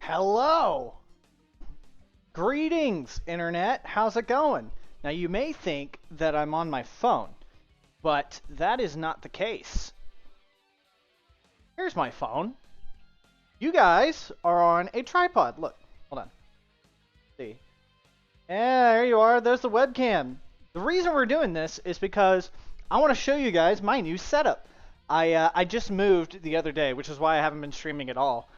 Hello! Greetings, Internet! How's it going? Now, you may think that I'm on my phone, but that is not the case. Here's my phone. You guys are on a tripod. Look, hold on. See. Yeah, there you are. There's the webcam. The reason we're doing this is because I want to show you guys my new setup. I just moved the other day, which is why I haven't been streaming at all.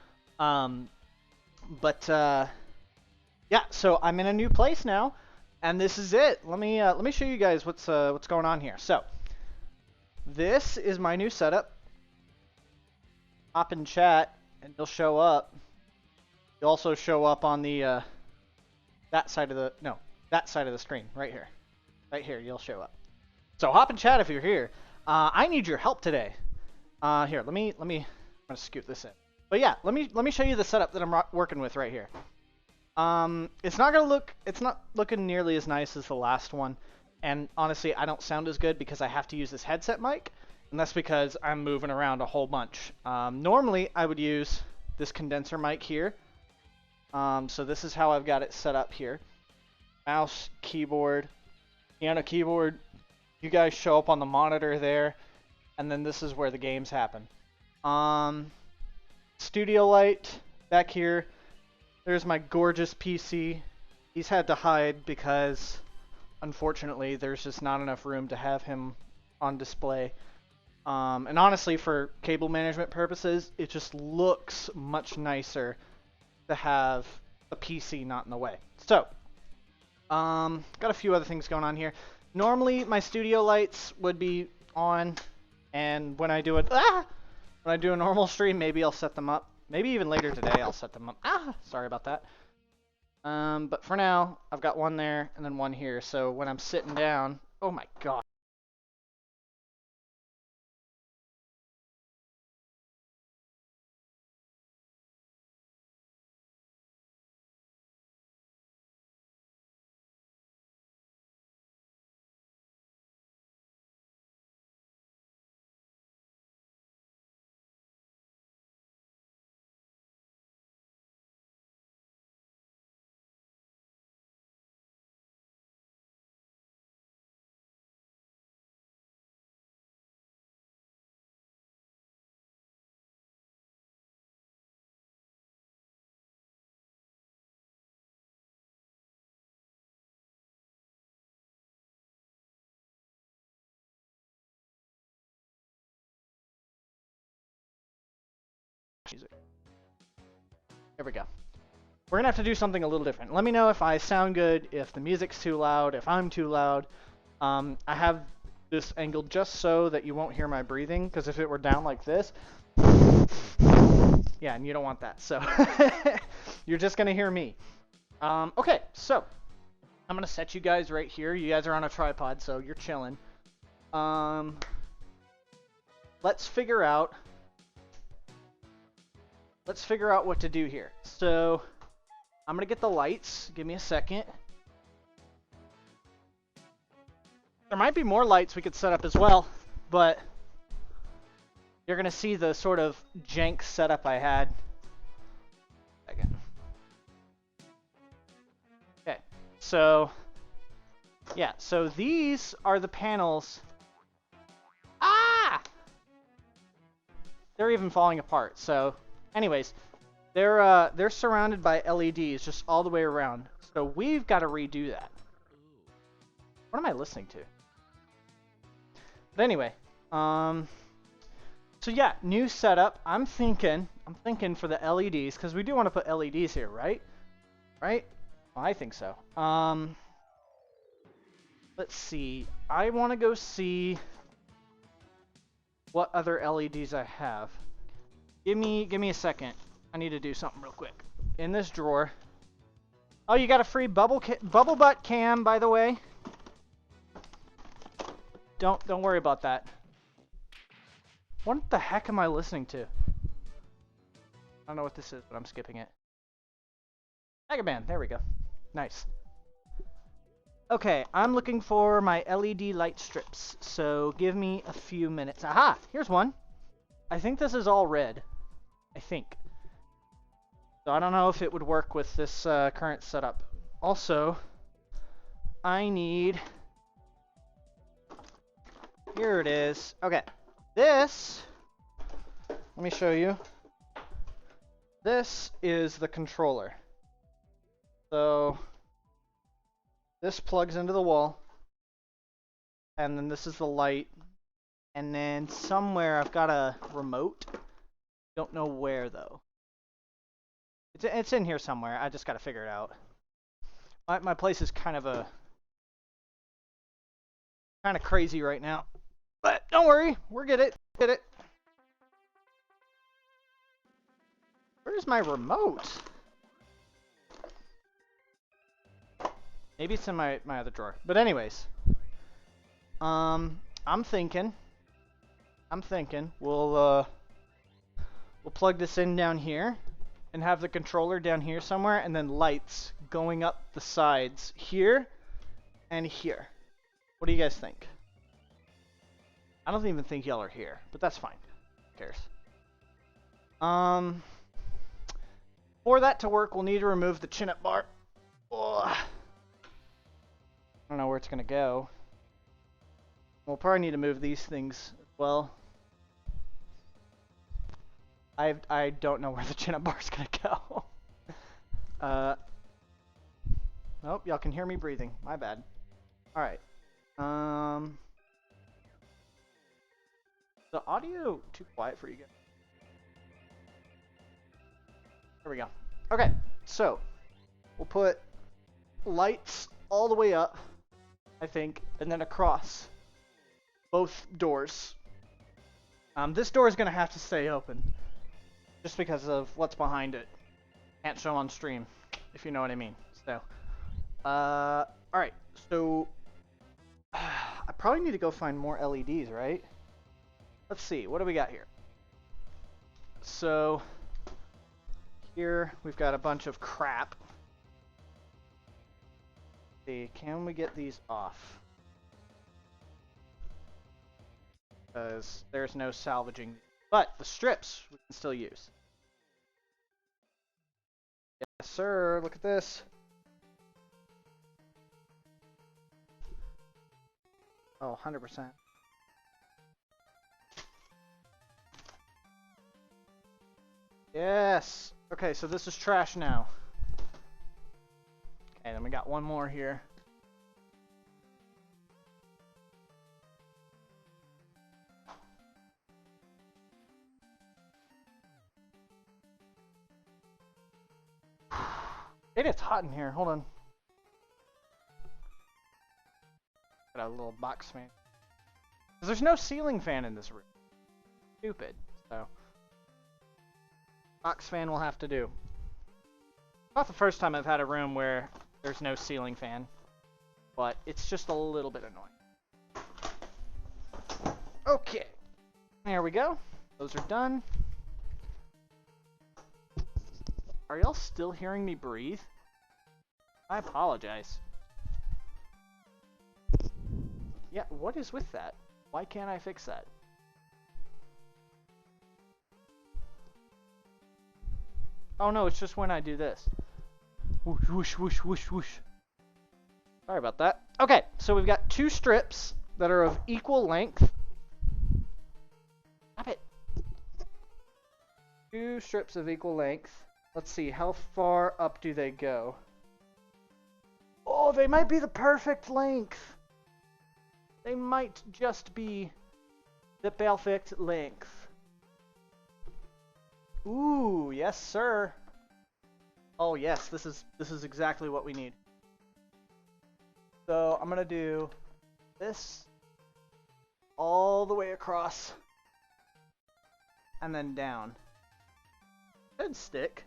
Yeah, so I'm in a new place now, and this is it. Let me show you guys what's going on here. So, this is my new setup. Hop in chat, and you'll show up. You'll also show up on the that side of the screen, right here. Right here, you'll show up. So hop in chat if you're here. I need your help today. Here, I'm gonna scoot this in. But yeah, let me show you the setup that I'm working with right here. It's not looking nearly as nice as the last one, and honestly, I don't sound as good because I have to use this headset mic, and that's because I'm moving around a whole bunch. Normally, I would use this condenser mic here. So this is how I've got it set up here. Mouse, keyboard, piano keyboard. You guys show up on the monitor there, and then this is where the games happen. Studio light back here. There's my gorgeous PC. He's had to hide because, unfortunately, there's just not enough room to have him on display. And honestly, for cable management purposes, it just looks much nicer to have a PC not in the way. So, got a few other things going on here. Normally, my studio lights would be on, and when I do a normal stream, maybe I'll set them up. Maybe even later today I'll set them up. Sorry about that. But for now, I've got one there and then one here. So when I'm sitting down, oh my god. Music. There we go. We're gonna have to do something a little different. Let me know if I sound good, if the music's too loud, if I'm too loud. I have this angled just so that you won't hear my breathing, because if it were down like this, yeah, and you don't want that. So you're just gonna hear me. Okay, so I'm gonna set you guys right here. You guys are on a tripod, so you're chilling. Let's figure out what to do here. So I'm gonna get the lights. Give me a second. There might be more lights we could set up as well, but you're gonna see the sort of jank setup I had. Again. Okay, so yeah, so these are the panels. They're even falling apart. So anyways, they're surrounded by LEDs just all the way around. So we've got to redo that. What am I listening to? But anyway, so yeah, new setup. I'm thinking for the LEDs, because we do want to put LEDs here, right? Right? Well, I think so. Let's see. I want to go see what other LEDs I have. Give me a second. I need to do something real quick. In this drawer. Oh, you got a free bubble butt cam, by the way. Don't worry about that. What the heck am I listening to? I don't know what this is, but I'm skipping it. Mega Man, there we go. Nice. Okay, I'm looking for my LED light strips, so give me a few minutes. Aha! Here's one. I think this is all red. I think. So I don't know if it would work with this current setup. Also, I need... Here it is. Okay. This... Let me show you. This is the controller. So this plugs into the wall. And then this is the light. And then somewhere I've got a remote. Don't know where though. It's in here somewhere. I just got to figure it out. My place is kind of crazy right now. But don't worry, we'll get it. Get it. Where's my remote? Maybe it's in my other drawer. But anyways, I'm thinking we'll plug this in down here and have the controller down here somewhere, and then lights going up the sides here and here. What do you guys think? I don't even think y'all are here, but that's fine. Who cares? For that to work, we'll need to remove the chin-up bar. Ugh. I don't know where it's gonna go. We'll probably need to move these things as well. I don't know where the chin-up bar is gonna go. Nope, y'all can hear me breathing. My bad. All right. The audio too quiet for you guys. There we go. Okay, so we'll put lights all the way up, I think, and then across both doors. This door is gonna have to stay open, just because of what's behind it. Can't show on stream, if you know what I mean. So, all right. So, I probably need to go find more LEDs, right? Let's see. What do we got here? So, here we've got a bunch of crap. Let's see, can we get these off? Because there's no salvaging. But the strips we can still use. Yes, sir. Look at this. Oh, 100%. Yes. Okay, so this is trash now. Okay, then we got one more here. It's hot in here. Hold on. Got a little box fan. Because there's no ceiling fan in this room. Stupid. So, box fan will have to do. Not the first time I've had a room where there's no ceiling fan, but it's just a little bit annoying. Okay. There we go. Those are done. Are y'all still hearing me breathe? I apologize. Yeah, what is with that? Why can't I fix that? Oh no, it's just when I do this. Whoosh, whoosh, whoosh, whoosh, whoosh. Sorry about that. Okay, so we've got two strips that are of equal length. Stop it. Two strips of equal length. Let's see, how far up do they go? Oh, they might be the perfect length. They might just be the perfect length. Ooh, yes, sir. Oh, yes, this is exactly what we need. So I'm gonna do this all the way across and then down. Should stick.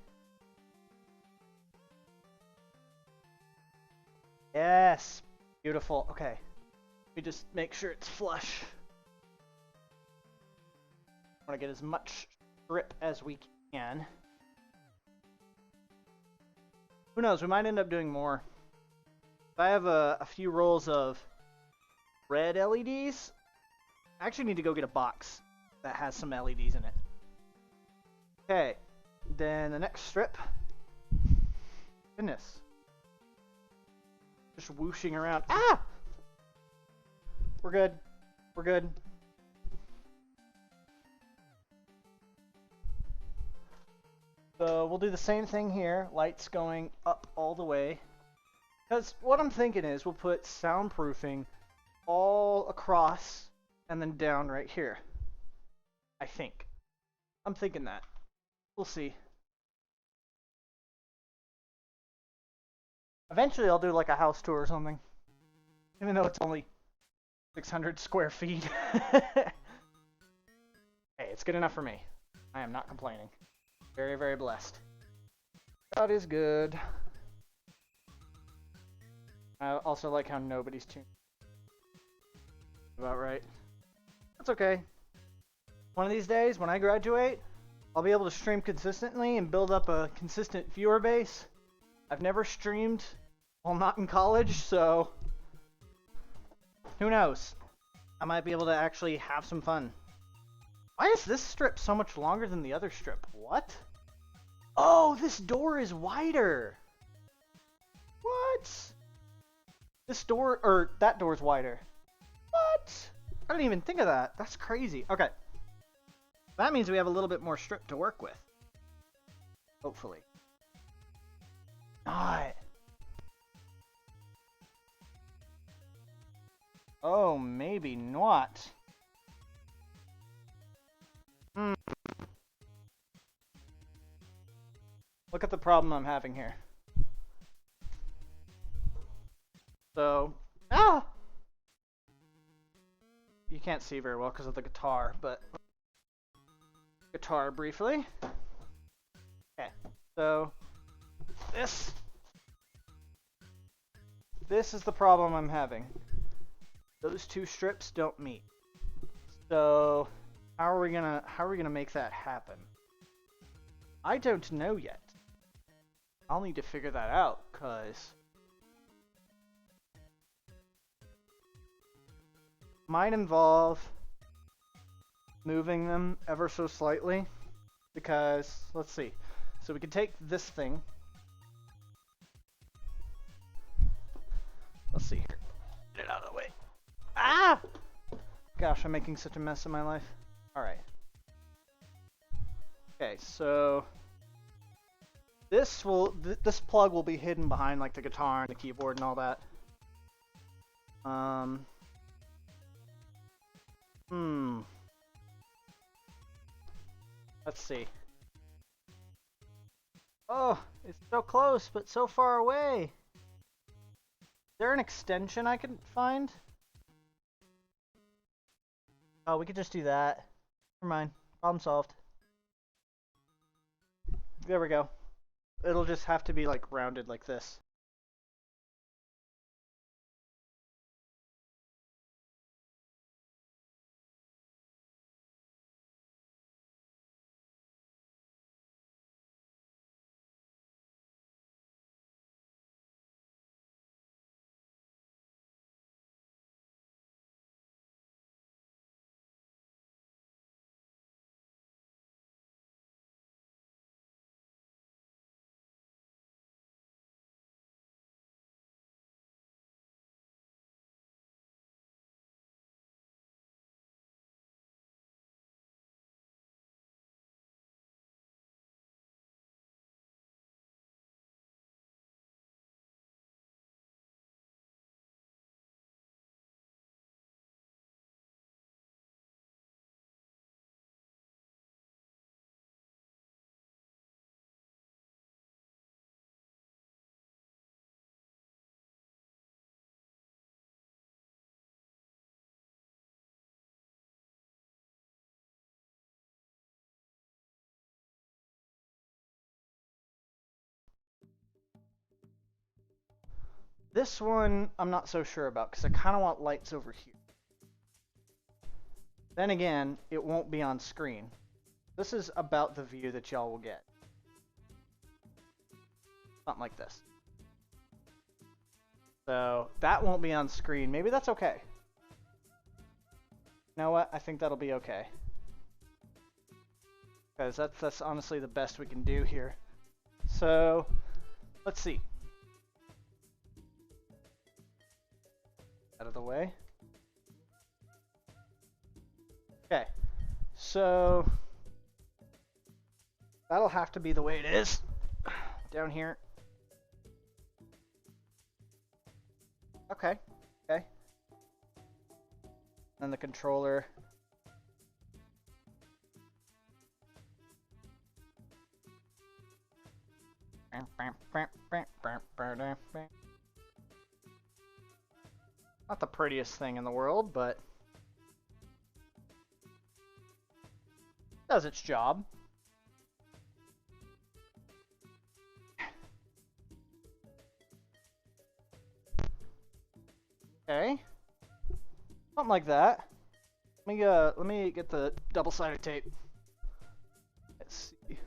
Yes, beautiful. Okay, let me just make sure it's flush. I want to get as much strip as we can. Who knows? We might end up doing more. I have a few rolls of red LEDs. I actually need to go get a box that has some LEDs in it. Okay, then the next strip Goodness. Just whooshing around. Ah! We're good. We're good. So we'll do the same thing here. Lights going up all the way. Because what I'm thinking is we'll put soundproofing all across and then down right here. I think. I'm thinking that. We'll see. Eventually I'll do like a house tour or something. Even though it's only 600 square feet. Hey, it's good enough for me. I am not complaining. Very, very blessed. God is good. I also like how nobody's tuned. About right. That's okay. One of these days, when I graduate, I'll be able to stream consistently and build up a consistent viewer base. I've never streamed while not in college, so who knows? I might be able to actually have some fun. Why is this strip so much longer than the other strip? What? Oh, this door is wider. What? This door, or that door's wider. What? I didn't even think of that. That's crazy. Okay. That means we have a little bit more strip to work with. Hopefully. Not. Oh, maybe not. Look at the problem I'm having here. So, you can't see very well because of the guitar, but guitar briefly. Okay, so this is the problem I'm having. Those two strips don't meet. So how are we gonna make that happen? I don't know yet. I'll need to figure that out, cause might involve moving them ever so slightly, because let's see. So we can take this thing. Let's see here. Get it out of the way. Ah! Gosh, I'm making such a mess of my life. Alright. Okay, so this plug will be hidden behind like the guitar and the keyboard and all that. Let's see. Oh, it's so close, but so far away. Is there an extension I can find? Oh, we could just do that. Never mind. Problem solved. There we go. It'll just have to be like rounded like this. This one, I'm not so sure about because I kind of want lights over here. Then again, it won't be on screen. This is about the view that y'all will get. Something like this. So that won't be on screen. Maybe that's okay. You know what? I think that'll be okay. Because that's honestly the best we can do here. So let's see. Out of the way. Okay, so that'll have to be the way it is down here. Okay, okay. And the controller. Not the prettiest thing in the world, but does its job. Okay. Something like that. Let me get the double-sided tape. Let's see.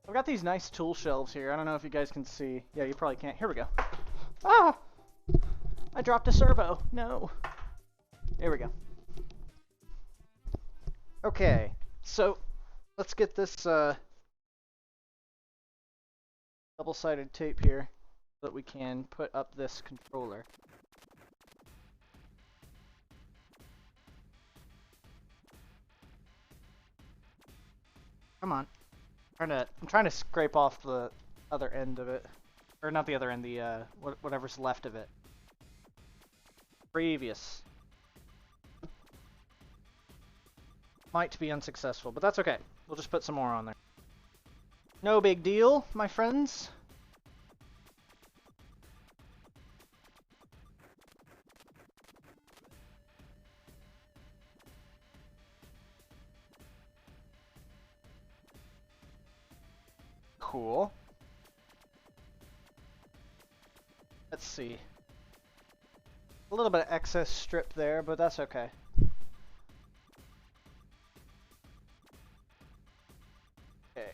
I've got these nice tool shelves here. I don't know if you guys can see. Yeah, you probably can't. Here we go. Ah! I dropped a servo. No. There we go. Okay, so let's get this double-sided tape here so that we can put up this controller. Come on. I'm trying to scrape off the other end of it. Or not the other end, the whatever's left of it. Previous. Might be unsuccessful, but that's okay. We'll just put some more on there. No big deal, my friends. Cool. Let's see. A little bit of excess strip there, but that's okay. Okay.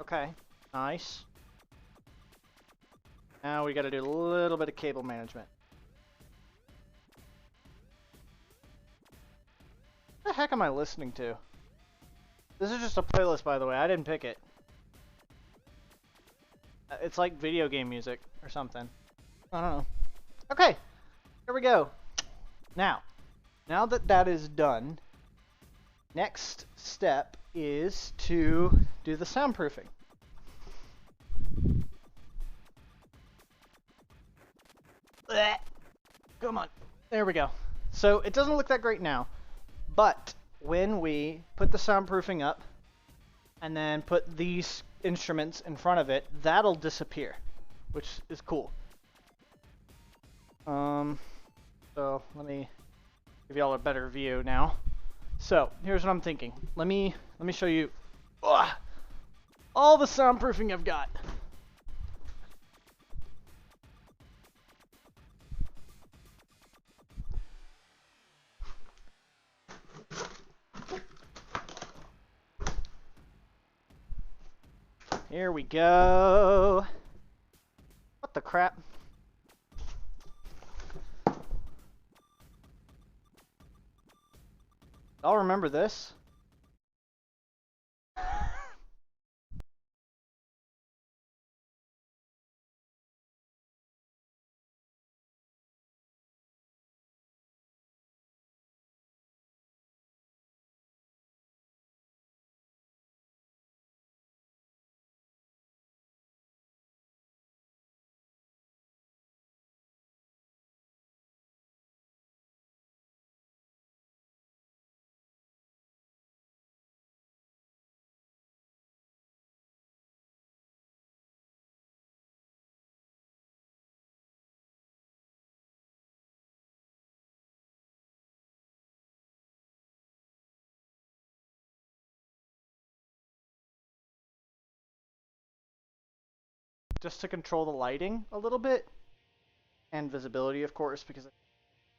Okay, nice. Now we gotta do a little bit of cable management. What the heck am I listening to? This is just a playlist, by the way. I didn't pick it. It's like video game music or something. I don't know. Okay, here we go. Now that that is done, next step is to do the soundproofing. Blech. Come on. There we go. So it doesn't look that great now, but when we put the soundproofing up and then put these instruments in front of it, that'll disappear, which is cool. So let me give y'all a better view now. So here's what I'm thinking. Let me show you all the soundproofing I've got. Here we go. What the crap? I'll remember this. Just to control the lighting a little bit and visibility, of course, because I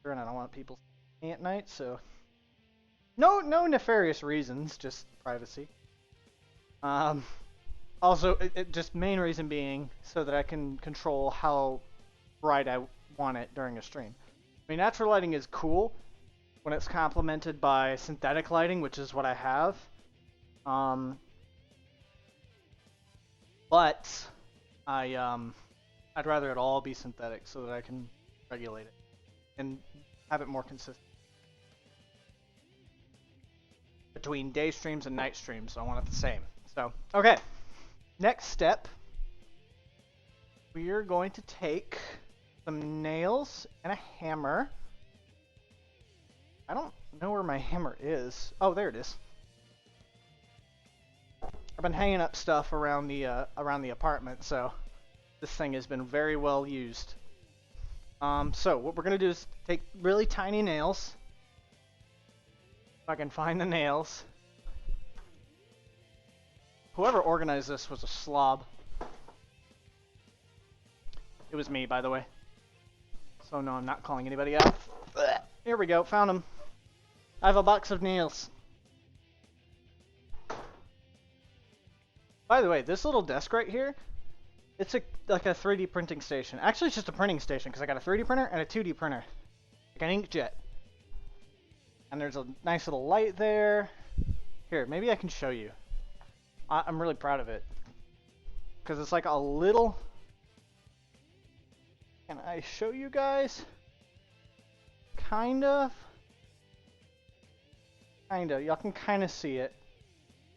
don't want people seeing at night. So no nefarious reasons, just privacy. Also, just main reason being so that I can control how bright I want it during a stream. I mean, natural lighting is cool when it's complemented by synthetic lighting, which is what I have. but I'd rather it all be synthetic so that I can regulate it and have it more consistent between day streams and night streams. I want it the same. So, okay. Next step, we are going to take some nails and a hammer. I don't know where my hammer is. Oh, there it is. I've been hanging up stuff around the apartment, so this thing has been very well used. So what we're gonna do is take really tiny nails. If I can find the nails. Whoever organized this was a slob. It was me, by the way. So no, I'm not calling anybody out. Here we go, found them. I have a box of nails. By the way, this little desk right here, it's like a 3D printing station. Actually, it's just a printing station because I got a 3D printer and a 2D printer. Like an inkjet. And there's a nice little light there. Here, maybe I can show you. I'm really proud of it. Because it's like a little... Can I show you guys? Kind of. Y'all can kind of see it.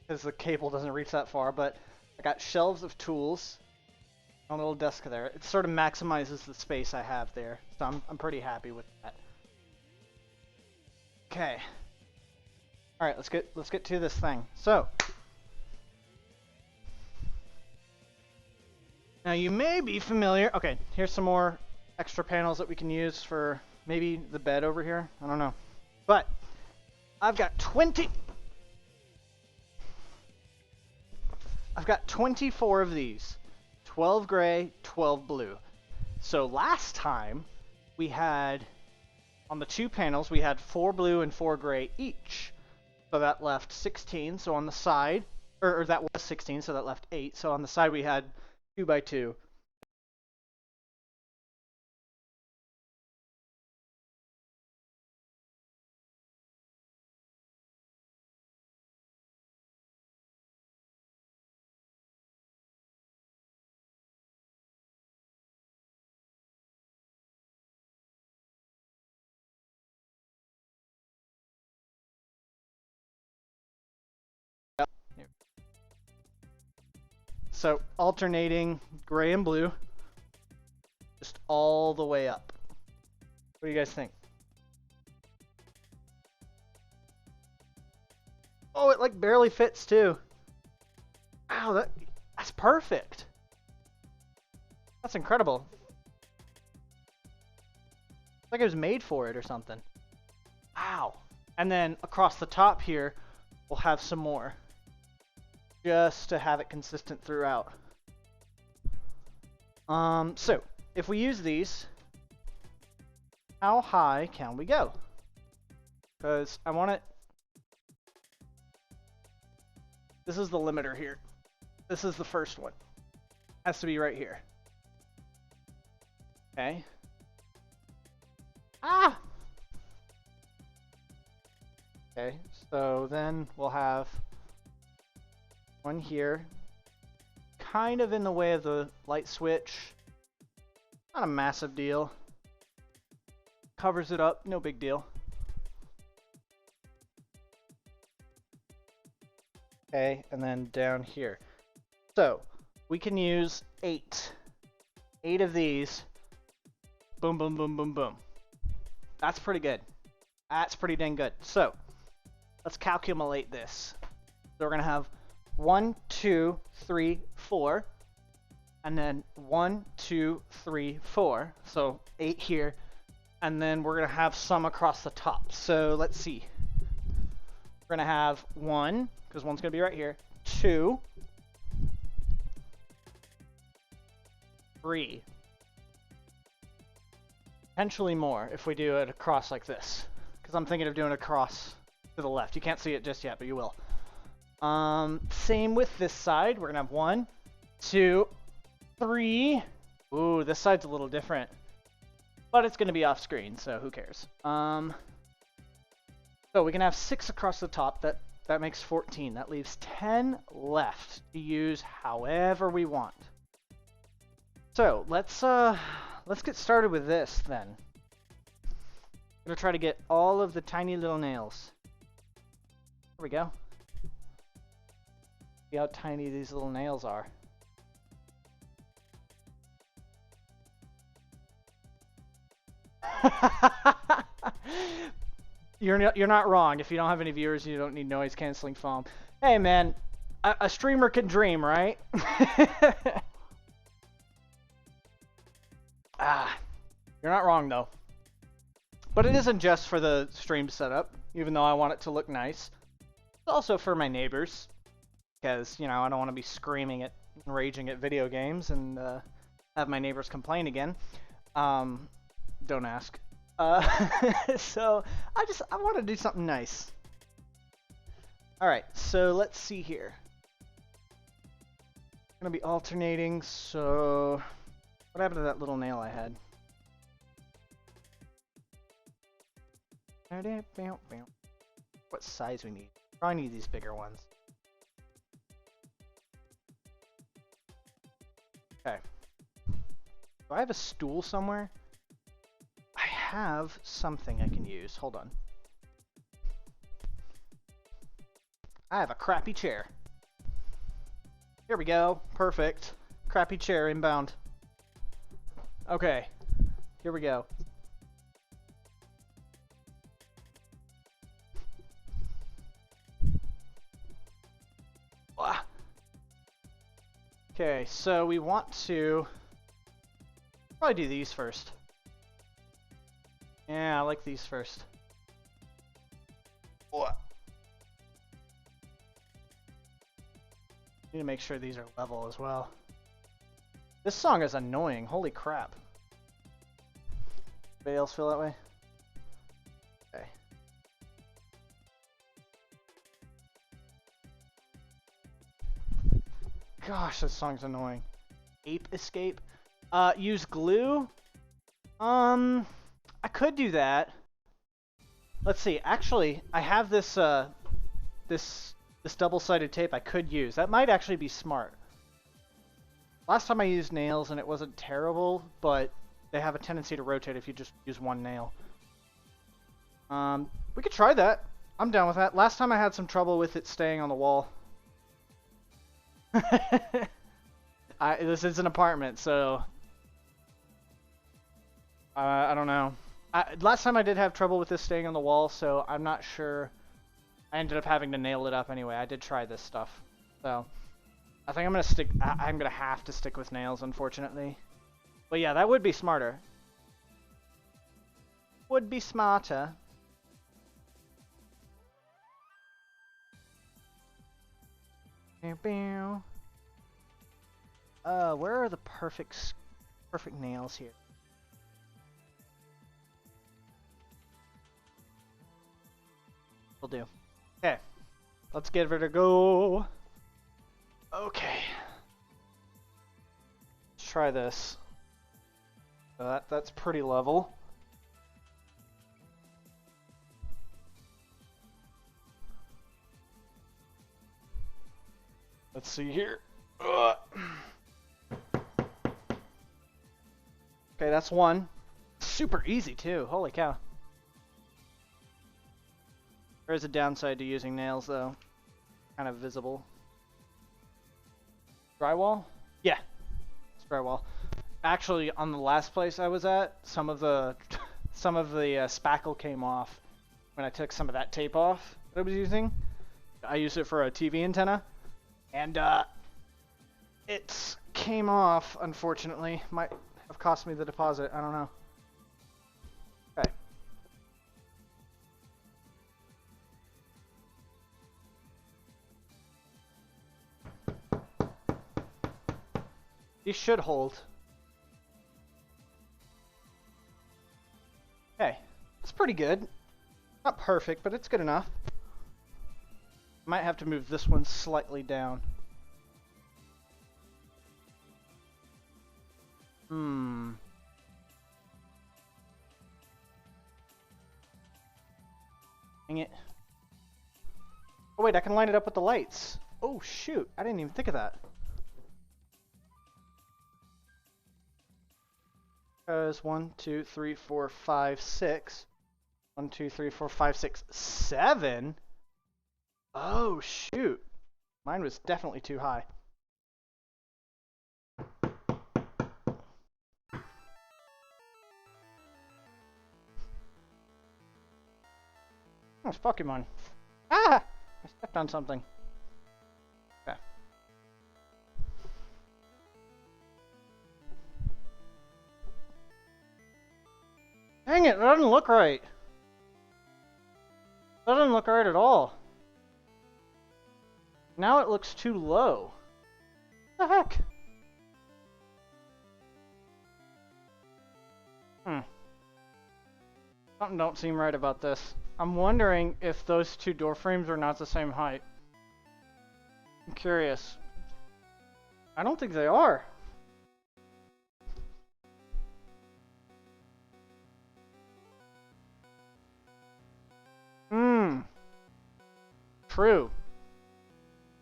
Because the cable doesn't reach that far. But I got shelves of tools on a little desk there. It sort of maximizes the space I have there. So I'm pretty happy with that. Okay. Alright, let's get to this thing. So now you may be familiar. Okay, here's some more extra panels that we can use for maybe the bed over here. I don't know. But I've got 24 of these. 12 gray, 12 blue. So last time we had, on the two panels, we had 4 blue and 4 gray each. So that left 16. So on the side, or that was 16, so that left 8. So on the side we had 2 by 2. So alternating gray and blue, just all the way up. What do you guys think? Oh, it like barely fits too. Wow, that's perfect. That's incredible. It's like it was made for it or something. Wow. And then across the top here, we'll have some more. Just to have it consistent throughout. So, if we use these, how high can we go? Because I want it... This is the limiter here. This is the first one. Has to be right here. Okay. Ah! Okay, so then we'll have one here, kind of in the way of the light switch. Not a massive deal. Covers it up, no big deal. Okay, and then down here. So, we can use 8. 8 of these. Boom, boom, boom, boom, boom. That's pretty good. That's pretty dang good. So, let's calculate this. So we're going to have 1, 2, 3, 4, and then 1, 2, 3, 4. So 8 here, and then we're gonna have some across the top. So let's see. We're gonna have 1, because 1's gonna be right here. 2, 3. Potentially more if we do it across like this, because I'm thinking of doing it across to the left. You can't see it just yet, but you will. Same with this side. We're gonna have 1, 2, 3. Ooh, this side's a little different, but it's gonna be off screen, so who cares? So we can have 6 across the top. That that makes 14. That leaves 10 left to use however we want. So let's get started with this then. I'm gonna try to get all of the tiny little nails. There we go. See how tiny these little nails are. You're not wrong. If you don't have any viewers, you don't need noise canceling foam. Hey man, a streamer can dream, right? You're not wrong though. But it isn't just for the stream setup, even though I want it to look nice. It's also for my neighbors, because you know I don't want to be screaming and raging at video games and have my neighbors complain again. Don't ask. So I want to do something nice. All right, so let's see here. I'm gonna be alternating. So what happened to that little nail I had? What size we need? Probably need these bigger ones. Okay. Do I have a stool somewhere? I have something I can use. Hold on. I have a crappy chair. Here we go. Perfect. Crappy chair inbound. Okay. Here we go. Okay, so we want to probably do these first. Yeah, I like these first. Need to make sure these are level as well. This song is annoying. Holy crap. Anybody else feel that way? Okay. Gosh, this song's annoying. Ape Escape. Use glue. I could do that. Let's see. Actually, I have this this double-sided tape I could use. That might actually be smart. Last time I used nails and it wasn't terrible, but they have a tendency to rotate if you just use one nail. We could try that. I'm down with that. Last time I had some trouble with it staying on the wall. This is an apartment, so I don't know. Last time I did have trouble with this staying on the wall, so I'm not sure. I ended up having to nail it up anyway. I did try this stuff, so I think I'm gonna stick. I'm gonna have to stick with nails, unfortunately. But yeah, that would be smarter. Would be smarter. Where are the perfect nails here? Will do. Okay, let's give it a go. Okay, let's try this. That's pretty level. Let's see here. Okay, that's one. Super easy too. Holy cow. There is a downside to using nails though. Kind of visible. Drywall? Yeah. It's drywall. Actually, on the last place I was at, some of the spackle came off when I took some of that tape off that I was using. I used it for a TV antenna. And it came off, unfortunately. Might have cost me the deposit. I don't know. Okay. These should hold. Okay. It's pretty good. Not perfect, but it's good enough. Might have to move this one slightly down. Dang it. Oh wait, I can line it up with the lights. Oh shoot, I didn't even think of that. Because 1, 2, 3, 4, 5, 6. 1, 2, 3, 4, 5, 6, 7? Oh shoot. Mine was definitely too high. Oh, it's Pokemon. Ah! I stepped on something. Okay. Dang it, that doesn't look right. That doesn't look right at all. Now it looks too low. What the heck? Something don't seem right about this. I'm wondering if those two door frames are not the same height. I'm curious. I don't think they are. True.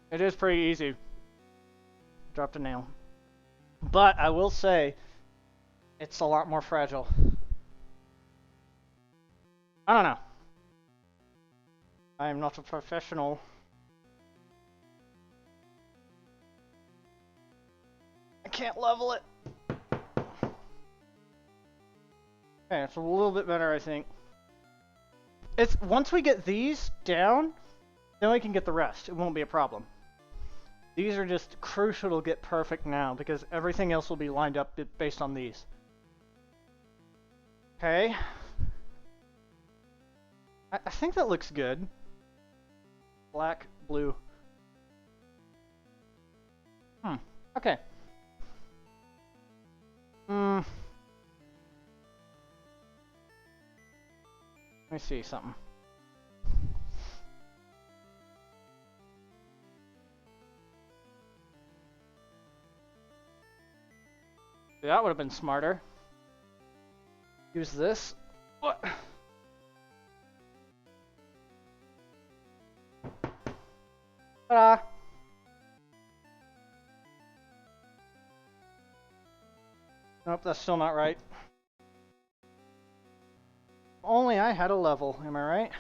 It is pretty easy. Dropped a nail. But I will say, it's a lot more fragile. I don't know. I am not a professional. I can't level it. Okay, it's a little bit better, I think. It's once we get these down, then we can get the rest. It won't be a problem. These are just crucial to get perfect now because everything else will be lined up based on these. Okay. I think that looks good. Black, blue. Okay. Let me see something. That would have been smarter. Use this. What? Ta-da! Nope, that's still not right. Only I had a level, am I right?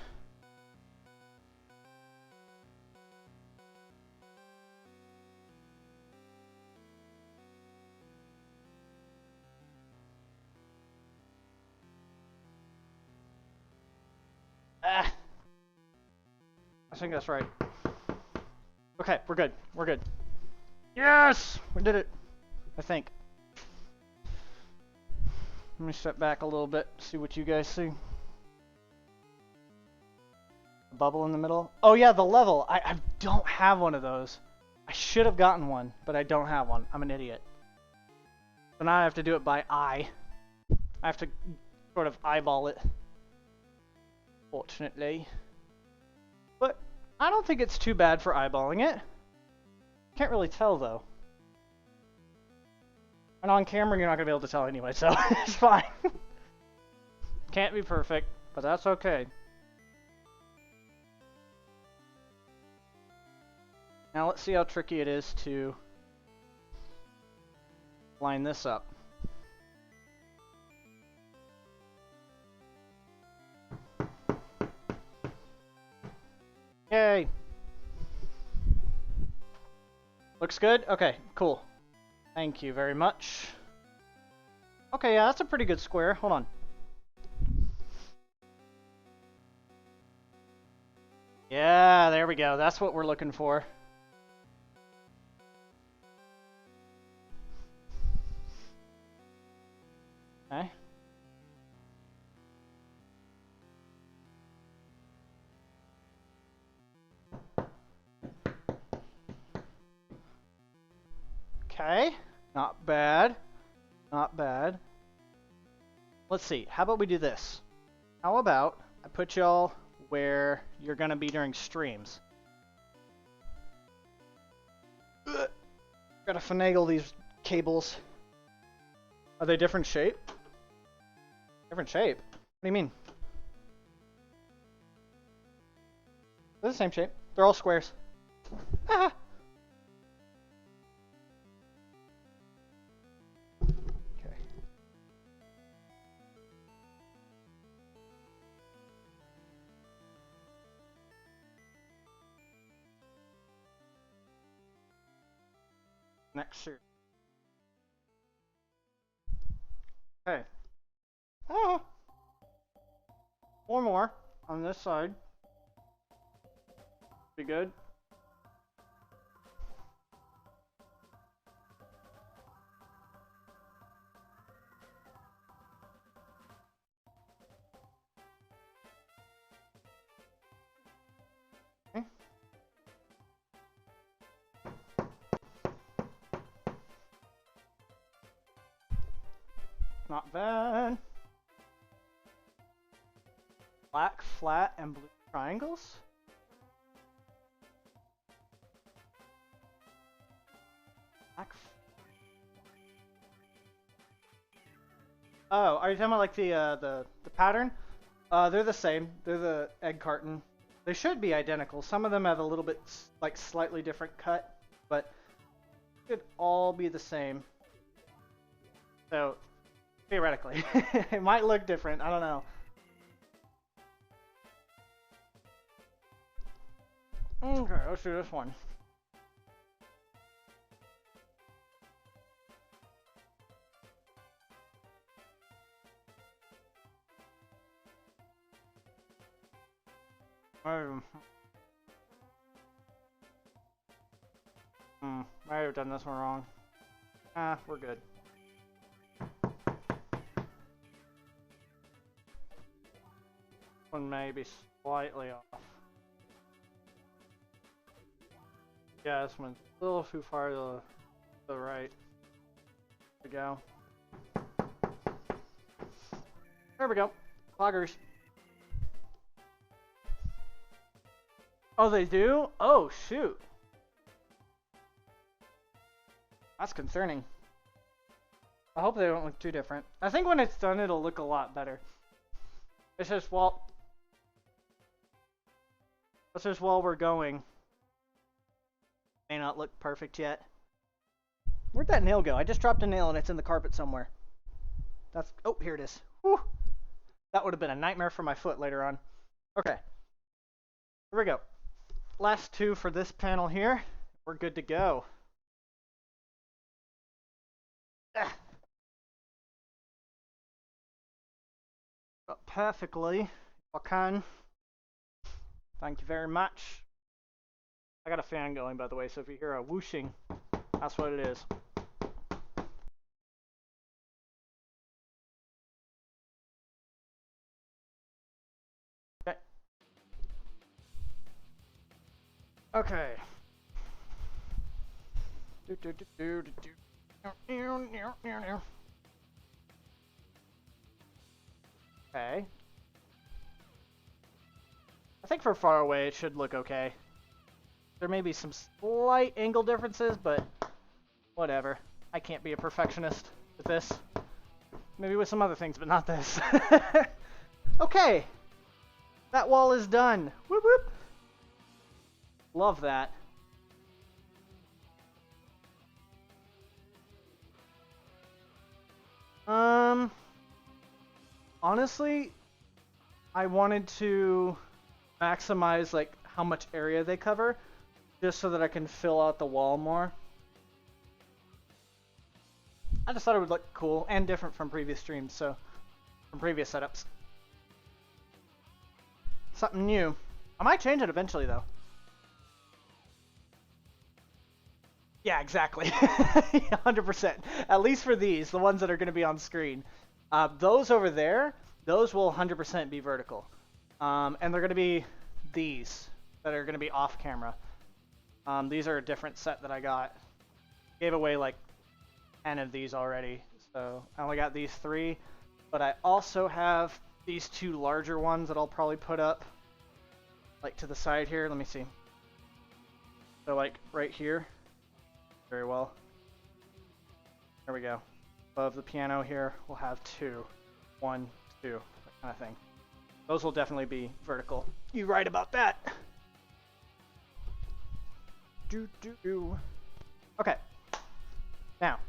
Ah! I think that's right. Okay, we're good. We're good. Yes! We did it. I think. Let me step back a little bit, see what you guys see. A bubble in the middle. Oh yeah, the level. I don't have one of those. I should have gotten one, but I don't have one. I'm an idiot. So now I have to do it by eye. I have to sort of eyeball it. Fortunately. But I don't think it's too bad for eyeballing it. Can't really tell though. And on camera you're not going to be able to tell anyway, so it's fine. Can't be perfect, but that's okay. Now let's see how tricky it is to line this up. Yay! Looks good? Okay, cool. Thank you very much. Okay, yeah, that's a pretty good square. Hold on. Yeah, there we go. That's what we're looking for. Okay. Okay, not bad. Not bad. Let's see, how about we do this? How about I put y'all where you're gonna be during streams? Ugh. Gotta finagle these cables. Are they different shape? Different shape? What do you mean? They're the same shape. They're all squares. Ah. Okay. Next series. Okay. Ah. Four more on this side. Be good. Okay. Not bad. Black, flat, and blue triangles. Black. Oh, are you talking about like the pattern? They're the same. They're the egg carton. They should be identical. Some of them have a little bit like slightly different cut, but should all be the same. So theoretically, it might look different. I don't know. Okay, let's do this one. I have done this one wrong. Ah, we're good. One may be slightly off. Yeah, this one's a little too far to the right. There we go. There we go. Cloggers. Oh, they do? Oh, shoot. That's concerning. I hope they don't look too different. I think when it's done, it'll look a lot better. It's just, well... It's just while we're going. May not look perfect yet. Where'd that nail go? I just dropped a nail and it's in the carpet somewhere. That's... Oh, here it is. Whew. That would have been a nightmare for my foot later on. Okay. Here we go. Last two for this panel here. We're good to go. Perfectly, if I can. Thank you very much. I got a fan going, by the way, so if you hear a whooshing, that's what it is. Okay. Okay. Okay. I think for far away it should look okay. There may be some slight angle differences, but whatever. I can't be a perfectionist with this. Maybe with some other things, but not this. Okay. That wall is done. Whoop whoop. Love that. Honestly, I wanted to maximize like how much area they cover, just so that I can fill out the wall more. I just thought it would look cool and different from previous streams, so from previous setups. Something new. I might change it eventually though. Yeah, exactly. 100%. At least for these, the ones that are going to be on screen. Those over there, those will 100% be vertical. And they're going to be these that are going to be off camera. These are a different set that I got. Gave away like 10 of these already. So I only got these 3. But I also have these 2 larger ones that I'll probably put up like to the side here. Let me see. So like right here. Very well. There we go. Above the piano here, we'll have 2. 1, 2, that kind of thing. Those will definitely be vertical. You're right about that. Okay. Now,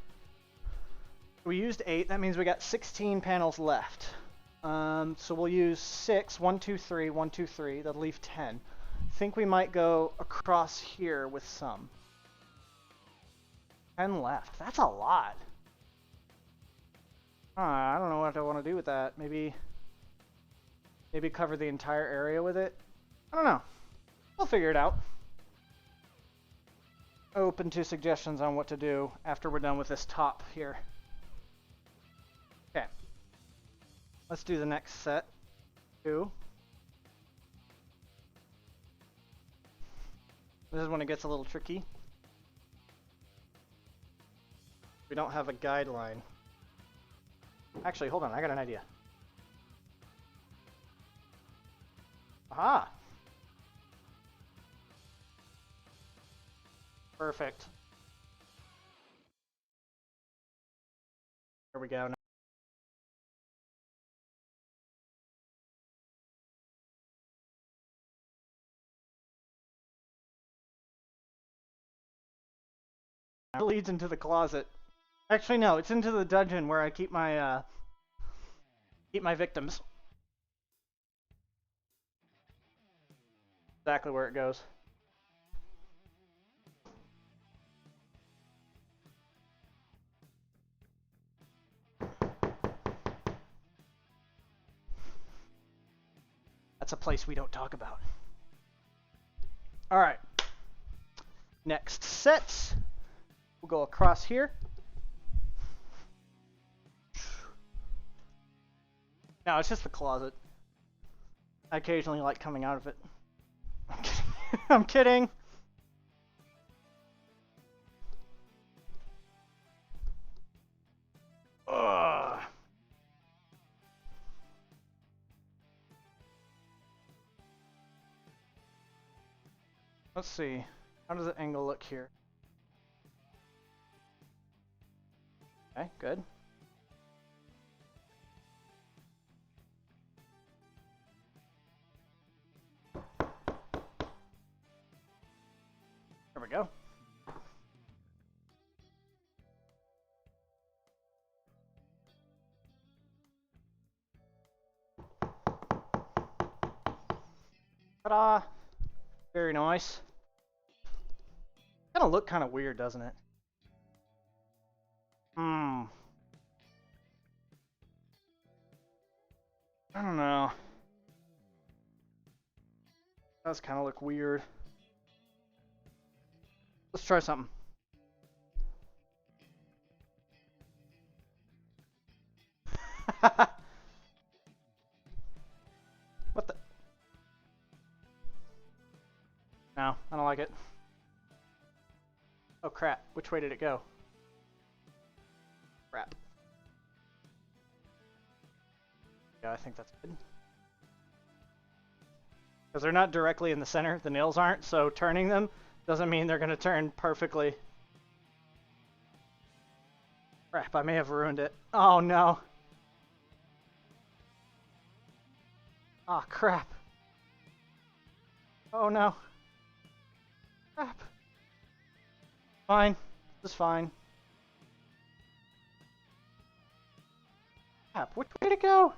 we used 8. That means we got 16 panels left. So we'll use 6. 1, 2, 3. 1, 2, 3. That'll leave 10. I think we might go across here with some. 10 left. That's a lot. I don't know what I want to do with that. Maybe cover the entire area with it. I don't know. We'll figure it out. Open to suggestions on what to do after we're done with this top here. Okay. Let's do the next set. 2. This is when it gets a little tricky. We don't have a guideline. Actually, hold on, I got an idea. Aha! Perfect. There we go. It leads into the closet. Actually, no, it's into the dungeon where I keep my victims. Exactly where it goes. That's a place we don't talk about. All right. Next set. We'll go across here. No, it's just the closet. I occasionally like coming out of it. I'm kidding. I'm kidding. Ugh. Let's see. How does the angle look here? Okay, good. There we go. Ta-da! Very nice. Kind of look kind of weird, doesn't it? I don't know. Does kind of look weird. Let's try something. What the? No, I don't like it. Oh crap, which way did it go? Crap. Yeah, I think that's good. Because they're not directly in the center, the nails aren't, so turning them doesn't mean they're going to turn perfectly. Crap, I may have ruined it. Oh no. Oh crap. Oh no. Crap. Fine. This is fine. Crap, which way to go?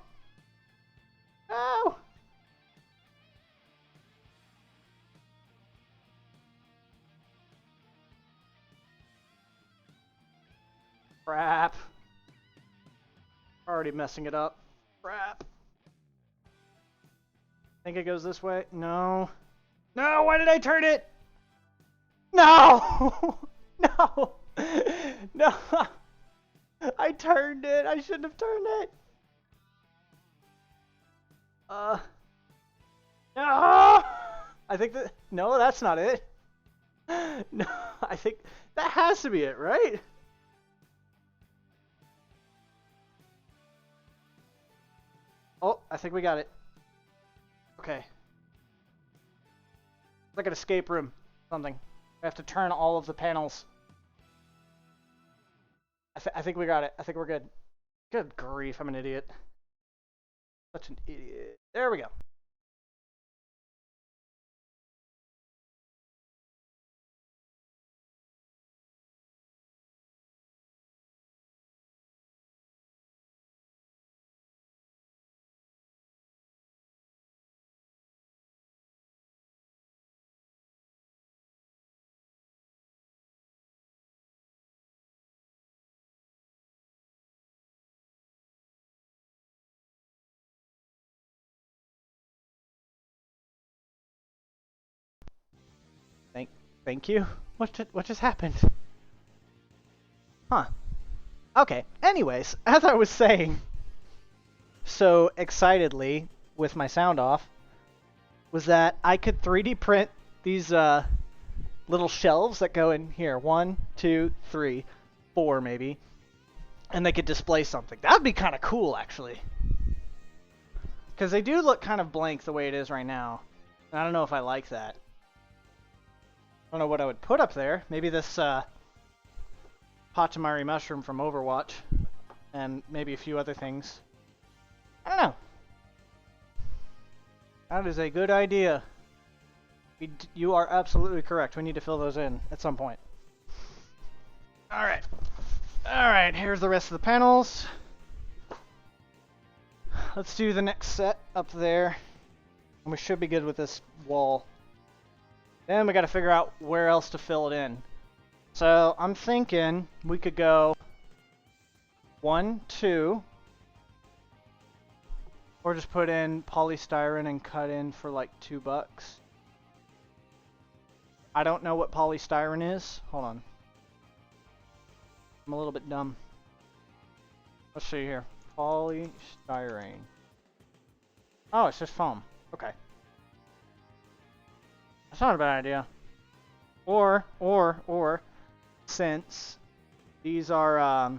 No! Crap. Already messing it up. Crap. Think it goes this way? No. No, why did I turn it? No! No! No! I turned it. I shouldn't have turned it. No! I think that... No, that's not it. No, I think... That has to be it, right? Oh, I think we got it. Okay. It's like an escape room. Something. We have to turn all of the panels. I think we got it. I think we're good. Good grief, I'm an idiot. Such an idiot. There we go. Thank you. What just happened? Huh. Okay. Anyways, as I was saying so excitedly with my sound off, was that I could 3D print these little shelves that go in here. 1, 2, 3, 4 maybe. And they could display something. That would be kind of cool, actually. Because they do look kind of blank the way it is right now. And I don't know if I like that. I don't know what I would put up there. Maybe this Pachimari mushroom from Overwatch. And maybe a few other things. I don't know. That is a good idea. You are absolutely correct. We need to fill those in at some point. Alright. Alright, here's the rest of the panels. Let's do the next set up there. And we should be good with this wall. Then we gotta figure out where else to fill it in. So I'm thinking we could go 1, 2. Or just put in polystyrene and cut in for like $2. I don't know what polystyrene is. Hold on. I'm a little bit dumb. Let's see here. Polystyrene. Oh, it's just foam. Okay. That's not a bad idea. Or, since these are,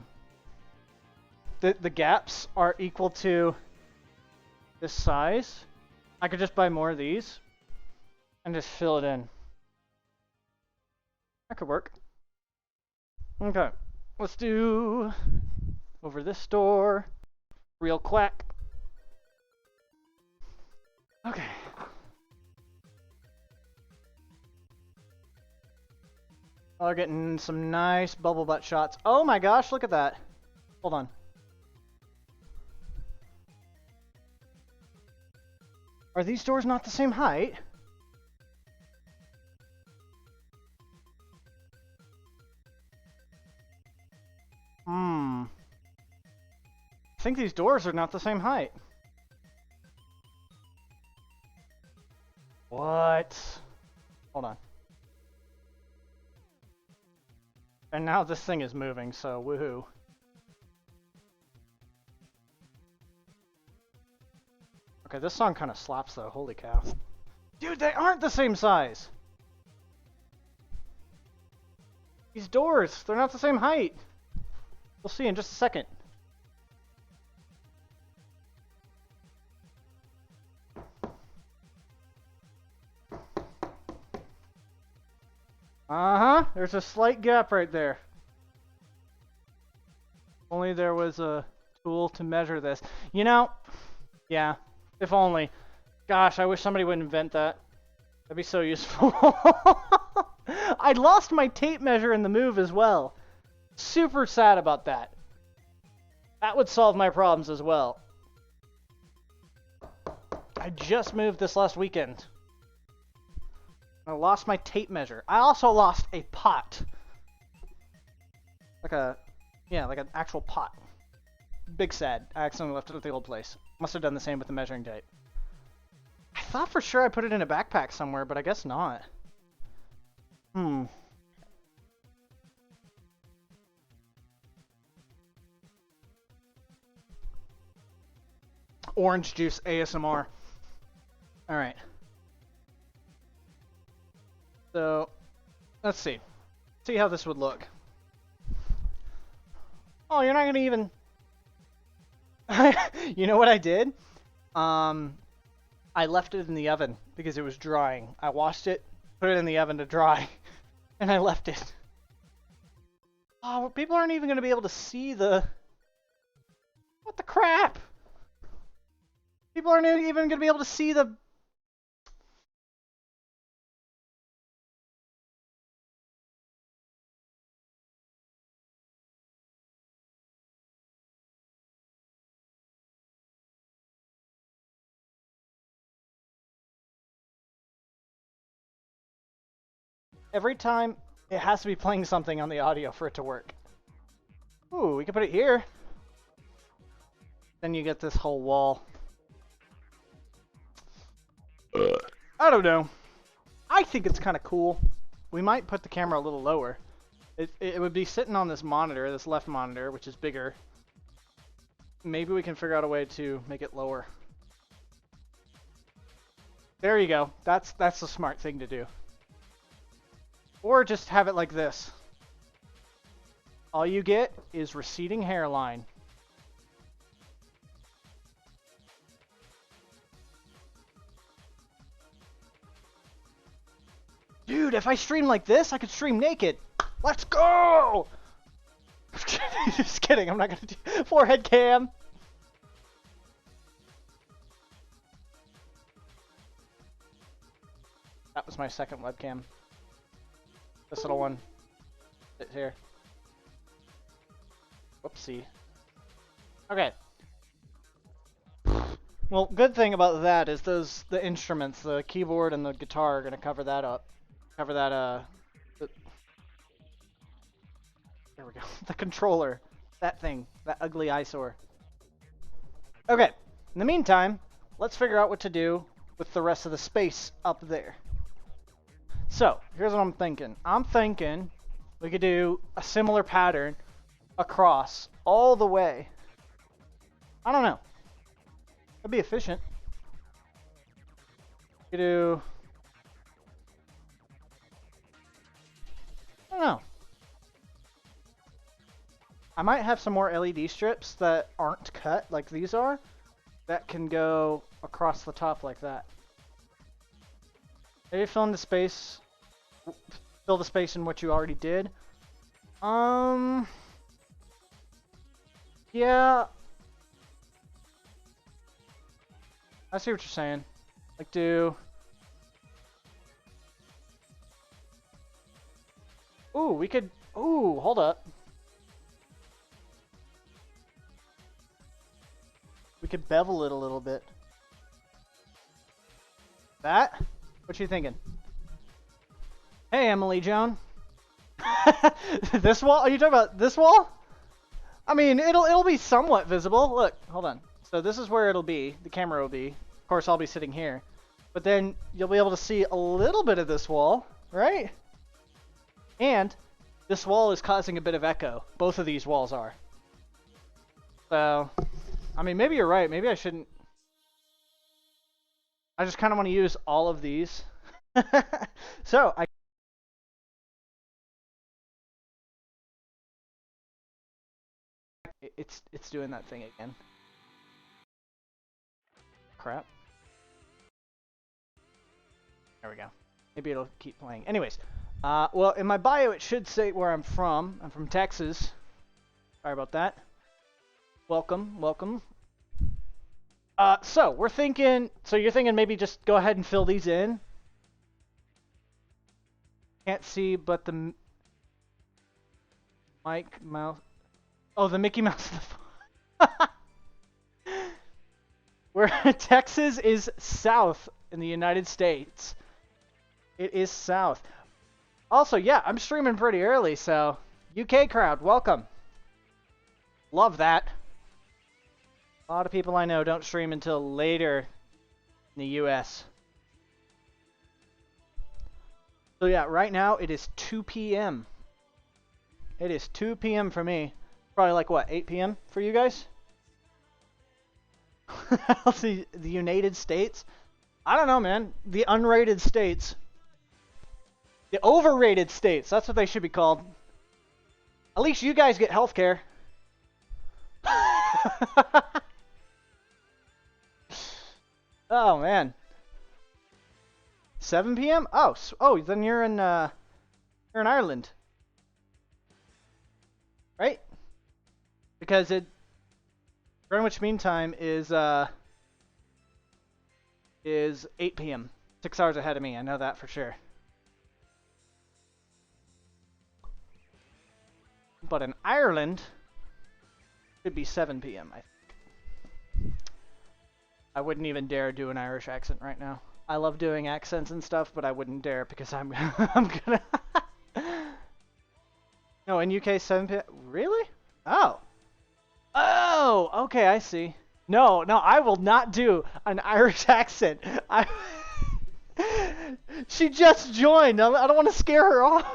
the gaps are equal to this size, I could just buy more of these and just fill it in. That could work. Okay, let's do over this door real quick. Okay. Oh, we're getting some nice bubble butt shots. Oh my gosh, look at that. Hold on. Are these doors not the same height? I think these doors are not the same height. What? Hold on. And now this thing is moving, so woohoo. Okay, this song kind of slaps though, holy cow. Dude, they aren't the same size! These doors, they're not the same height! We'll see in just a second. Uh-huh, there's a slight gap right there. Only there was a tool to measure this. You know, yeah, if only. Gosh, I wish somebody would invent that. That'd be so useful. I lost my tape measure in the move as well. Super sad about that. That would solve my problems as well. I just moved this last weekend. I lost my tape measure. I also lost a pot. Like an actual pot. Big sad. I accidentally left it at the old place. Must have done the same with the measuring tape. I thought for sure I put it in a backpack somewhere, but I guess not. Orange juice ASMR. Alright. So, let's see. See how this would look. Oh, you're not gonna even... You know what I did? I left it in the oven because it was drying. I washed it, put it in the oven to dry, and I left it. Oh, people aren't even gonna be able to see the... What the crap? People aren't even gonna be able to see the... Every time, it has to be playing something on the audio for it to work. Ooh, we can put it here. Then you get this whole wall. I don't know. I think it's kind of cool. we might put the camera a little lower. It would be sitting on this monitor, this left monitor, which is bigger. Maybe we can figure out a way to make it lower. There you go. That's the smart thing to do. Or just have it like this. All you get is receding hairline. Dude, if I stream like this, I could stream naked. Let's go! Just kidding, I'm not gonna do forehead cam. That was my second webcam. This little one. Sit here. Whoopsie. Okay. Well, good thing about that is the instruments, the keyboard and the guitar are gonna cover that up. Cover that, there we go. The controller. That thing. That ugly eyesore. Okay. In the meantime, let's figure out what to do with the rest of the space up there. So, here's what I'm thinking. I'm thinking we could do a similar pattern across all the way. I don't know. That'd be efficient. We could do... I don't know. I might have some more LED strips that aren't cut like these are that can go across the top like that. Maybe fill the space in what you already did. Yeah. I see what you're saying. Like do... Ooh, we could... Ooh, hold up. We could bevel it a little bit. That? What you thinking? Hey, Emily Joan. This wall? Are you talking about this wall? I mean, it'll be somewhat visible. Look, hold on. So this is where it'll be. The camera will be. Of course, I'll be sitting here. But then you'll be able to see a little bit of this wall, right? And this wall is causing a bit of echo. Both of these walls are. So, I mean, maybe you're right. Maybe I shouldn't. I just kind of want to use all of these. So, it's doing that thing again. Crap. There we go. Maybe it'll keep playing. Anyways, well, in my bio it should say where I'm from. I'm from Texas. Sorry about that. Welcome, welcome. So we're thinking. So you're thinking maybe just go ahead and fill these in. Can't see, but the Mike Mouse. Oh, the Mickey Mouse. Where Texas is south in the United States. It is south. Also, yeah, I'm streaming pretty early, so UK crowd, welcome. Love that. A lot of people I know don't stream until later in the US. So yeah, right now it is 2 p.m. It is 2 p.m. for me. Probably like what, 8 p.m. for you guys? The United States? I don't know, man. The unrated states. The overrated states. That's what they should be called. At least you guys get healthcare. Oh man. 7 p.m. Oh, then you're in Ireland, right? Because Greenwich Mean Time is 8 p.m. 6 hours ahead of me. I know that for sure. But in Ireland, it could be 7 p.m. I think. I wouldn't even dare do an Irish accent right now. I love doing accents and stuff, but I wouldn't dare because I'm gonna. No, in UK 7 p.m. Really? Oh. Oh, okay, I see. No, I will not do an Irish accent. She just joined. I don't want to scare her off.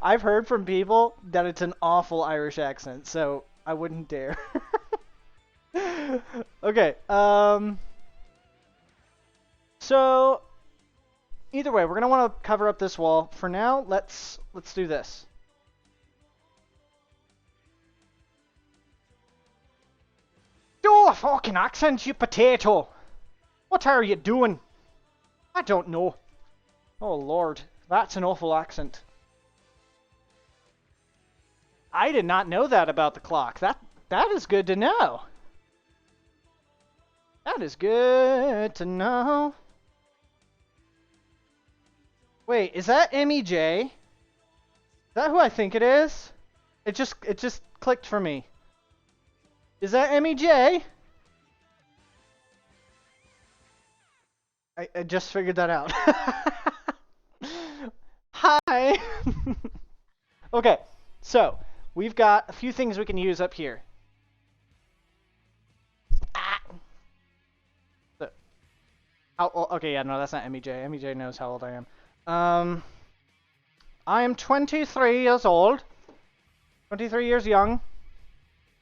I've heard from people that it's an awful Irish accent, so I wouldn't dare. Okay. So either way, we're gonna want to cover up this wall. For now, let's do this. Your fucking accent, you potato! What are you doing? I don't know. Oh lord, that's an awful accent. I did not know that about the clock. That is good to know. That is good to know. Wait, is that MEJ? Is that who I think it is? It just clicked for me. Is that MEJ? I just figured that out. Hi! Okay, so we've got a few things we can use up here. Ah. So, okay, yeah, no, that's not MEJ. MEJ knows how old I am. I am 23 years old. 23 years young.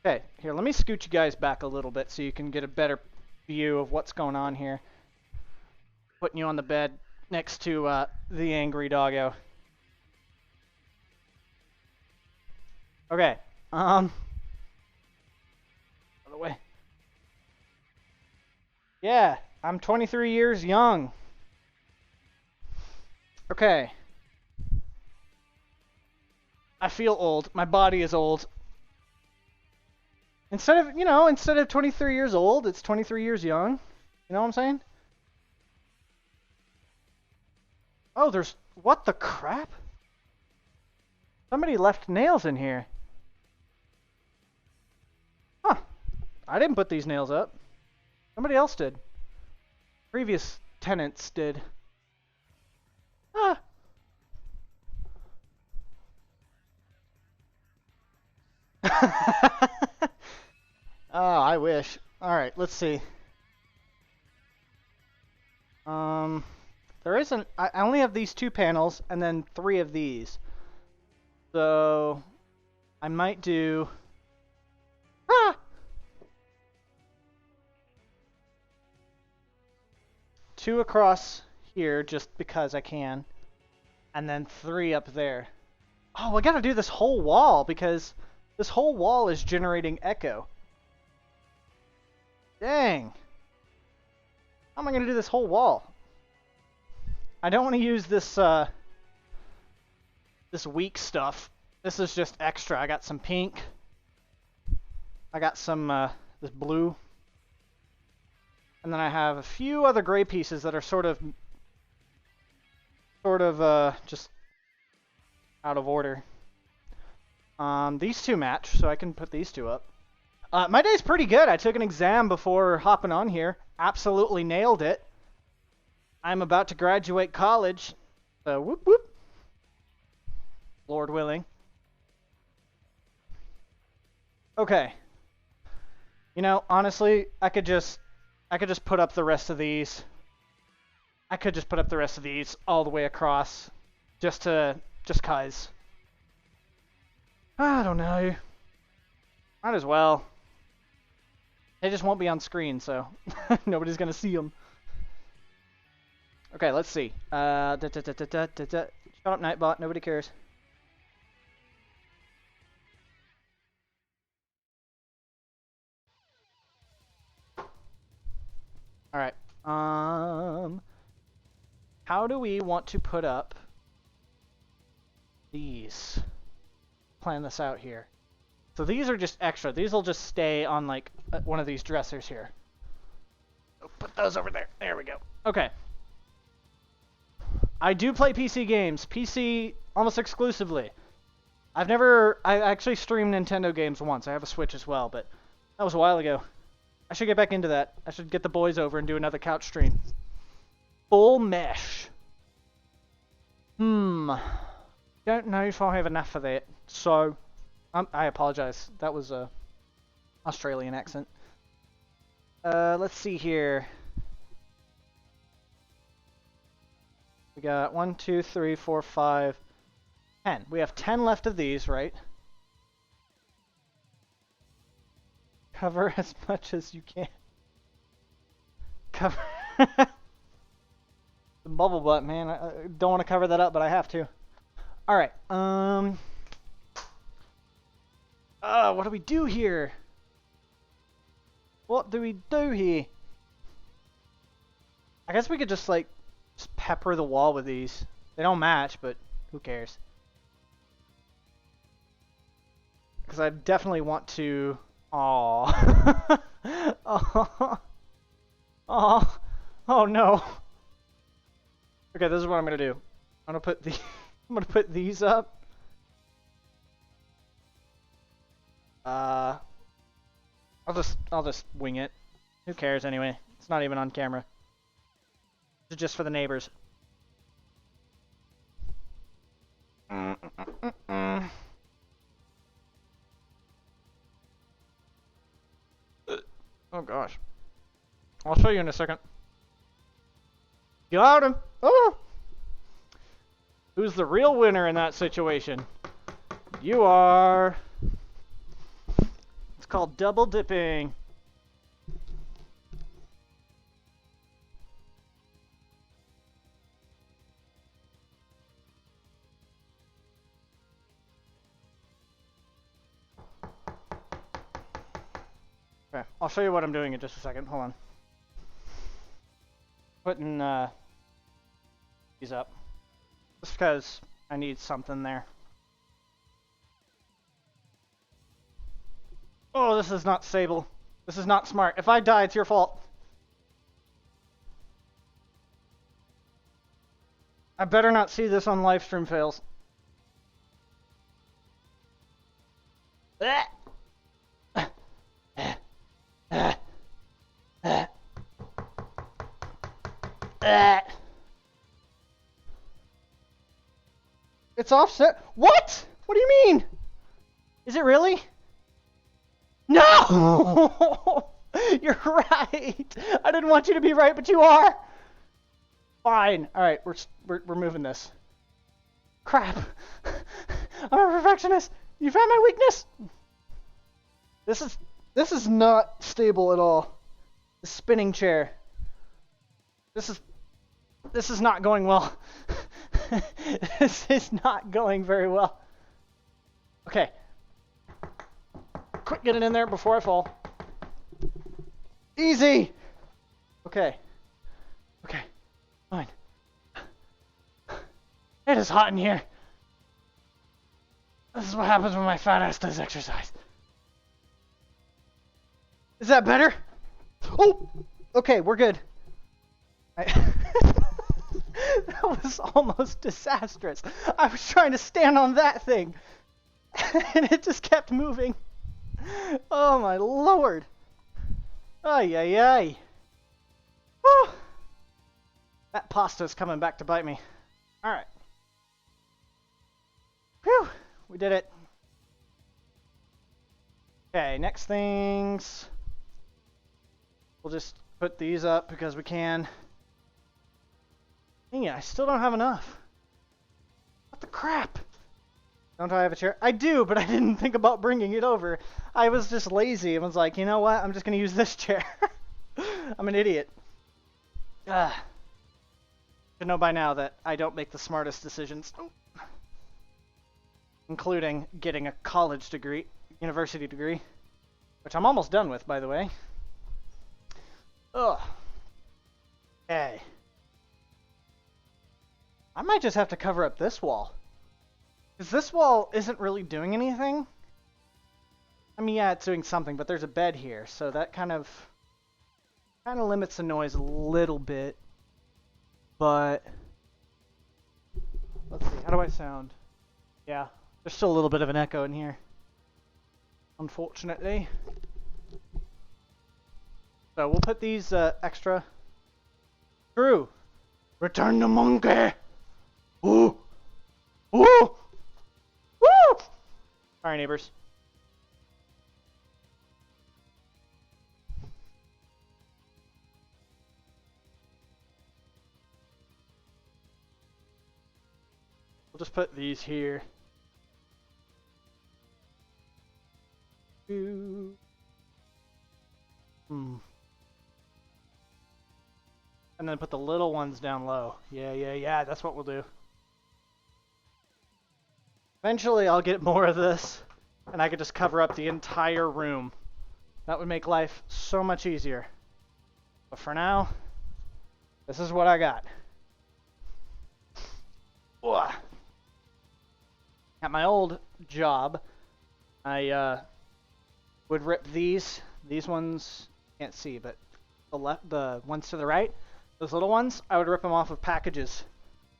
Okay, here, let me scoot you guys back a little bit so you can get a better view of what's going on here. Putting you on the bed next to the angry doggo. Okay, out of the way. Yeah, I'm 23 years young. Okay. I feel old. My body is old. Instead of 23 years old, it's 23 years young. You know what I'm saying? Oh, what the crap? Somebody left nails in here. Huh. I didn't put these nails up. Somebody else did. Previous tenants did. Ah. Oh, I wish. Alright, let's see. There isn't... I only have these 2 panels, and then 3 of these. So... I might do... Ah! 2 across here, just because I can. And then 3 up there. Oh, I gotta do this whole wall, because this whole wall is generating echo. Dang. How am I gonna do this whole wall? I don't want to use this this weak stuff. This is just extra. I got some pink. I got some this blue. And then I have a few other gray pieces that are sort of just out of order. These 2 match, so I can put these 2 up. My day's pretty good. I took an exam before hopping on here. Absolutely nailed it. I'm about to graduate college. So whoop whoop. Lord willing. Okay. You know, honestly, I could just put up the rest of these. I could just put up the rest of these all the way across. Just cause. I don't know. Might as well. They just won't be on screen, so nobody's gonna see them. Okay, let's see. Shut up, Nightbot. Nobody cares. All right. How do we want to put up these? Plan this out here. So these are just extra. These will just stay on like one of these dressers here. Put those over there. There we go. Okay. I do play PC games. PC almost exclusively. I actually streamed Nintendo games once. I have a Switch as well, but that was a while ago. I should get back into that. I should get the boys over and do another couch stream. Full mesh. Don't know if I have enough of that. So, I apologize. That was a Australian accent. Let's see here. We got 1, 2, 3, 4, 5, 10. We have 10 left of these, right? Cover as much as you can. Cover. The bubble butt, man. I don't want to cover that up, but I have to. All right. What do we do here? What do we do here? I guess we could just like pepper the wall with these. They don't match, but who cares? Because I definitely want to. Aww. Oh. Oh. Oh no. Okay, this is what I'm gonna do. I'm gonna put I'm gonna put these up. I'll just wing it. Who cares anyway? It's not even on camera. It's just for the neighbors. Oh gosh. I'll show you in a second. Got him! Oh! Who's the real winner in that situation? You are. It's called double dipping. Okay, I'll show you what I'm doing in just a second. Hold on. Putting these up. Just because I need something there. Oh, this is not stable. This is not smart. If I die, it's your fault. I better not see this on live stream fails. It's offset. What? What do you mean? Is it really? No! You're right. I didn't want you to be right, but you are. Fine. All right, we're moving this. Crap. I'm a perfectionist. You found my weakness. This is not stable at all. The spinning chair. This is not going well. This is not going very well. Okay. Quick, get it in there before I fall. Easy. Okay. Okay. Fine. It is hot in here. This is what happens when my fat ass does exercise. Is that better? Oh! Okay, we're good. That was almost disastrous. I was trying to stand on that thing, and it just kept moving. Oh my lord. Ay, ay, ay. Whew. That pasta's coming back to bite me. Alright. Whew. We did it. Okay, next things. We'll just put these up because we can. Dang it, I still don't have enough. What the crap? Don't I have a chair? I do, but I didn't think about bringing it over. I was just lazy and was like, you know what? I'm just going to use this chair. I'm an idiot. Should know by now that I don't make the smartest decisions. Including getting a college degree, university degree. Which I'm almost done with, by the way. Ugh. Okay. I might just have to cover up this wall. Because this wall isn't really doing anything. I mean, yeah, it's doing something, but there's a bed here, so that kind of limits the noise a little bit. But let's see, how do I sound? Yeah, there's still a little bit of an echo in here, unfortunately. So we'll put these extra. True. Return the monkey. Ooh. Ooh. Woo! Sorry, neighbors. put these here. And then put the little ones down low. Yeah, that's what we'll do. Eventually I'll get more of this, and I could just cover up the entire room. That would make life so much easier. But for now, this is what I got. Ugh. At my old job, I would rip these ones, can't see, but the ones to the right, those little ones, I would rip them off of packages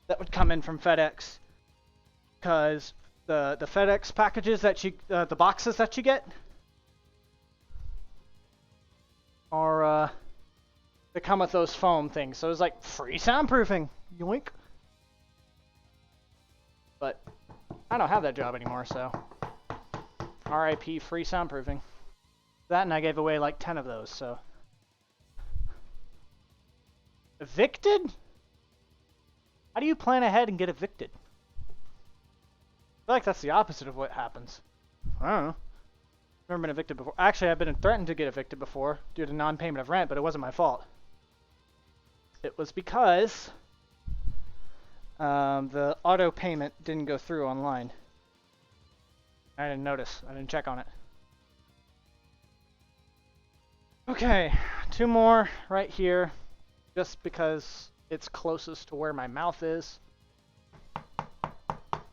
that would come in from FedEx. Because the FedEx packages that you, the boxes that you get are, they come with those foam things. So it's like free soundproofing, yoink. But I don't have that job anymore, so RIP free soundproofing. That, and I gave away like 10 of those, so. Evicted? How do you plan ahead and get evicted? I feel like that's the opposite of what happens. I don't know. Never been evicted before. Actually, I've been threatened to get evicted before due to non-payment of rent, but it wasn't my fault. It was because the auto payment didn't go through online. I didn't notice. I didn't check on it. Okay, 2 more right here, just because it's closest to where my mouth is.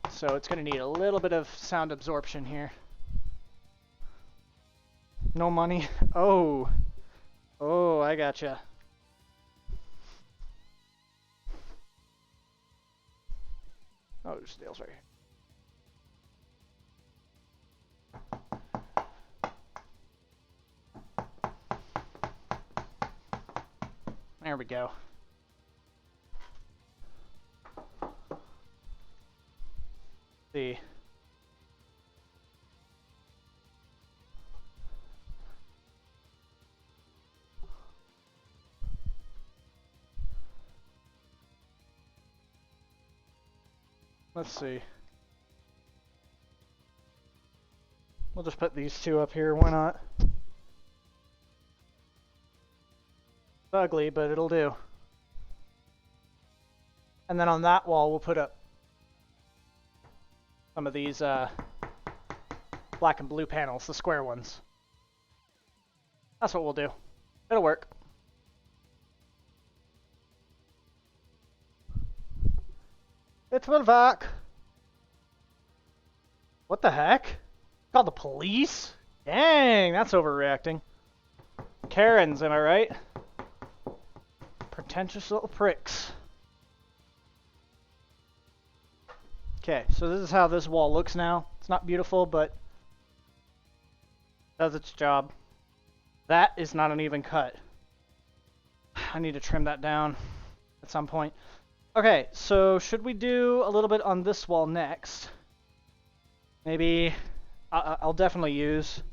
So it's going to need a little bit of sound absorption here. No money. Oh, I gotcha. Oh, there's nails right here. There we go. See. Let's see. We'll just put these 2 up here, why not? It's ugly, but it'll do. And then on that wall, we'll put up some of these black and blue panels, the square ones. That's what we'll do. It'll work. It will work. What the heck? Called the police? Dang, that's overreacting. Karens, am I right? Pretentious little pricks. Okay, so this is how this wall looks now. It's not beautiful, but it does its job. That is not an even cut. I need to trim that down at some point. Okay, so should we do a little bit on this wall next? Maybe I'll definitely use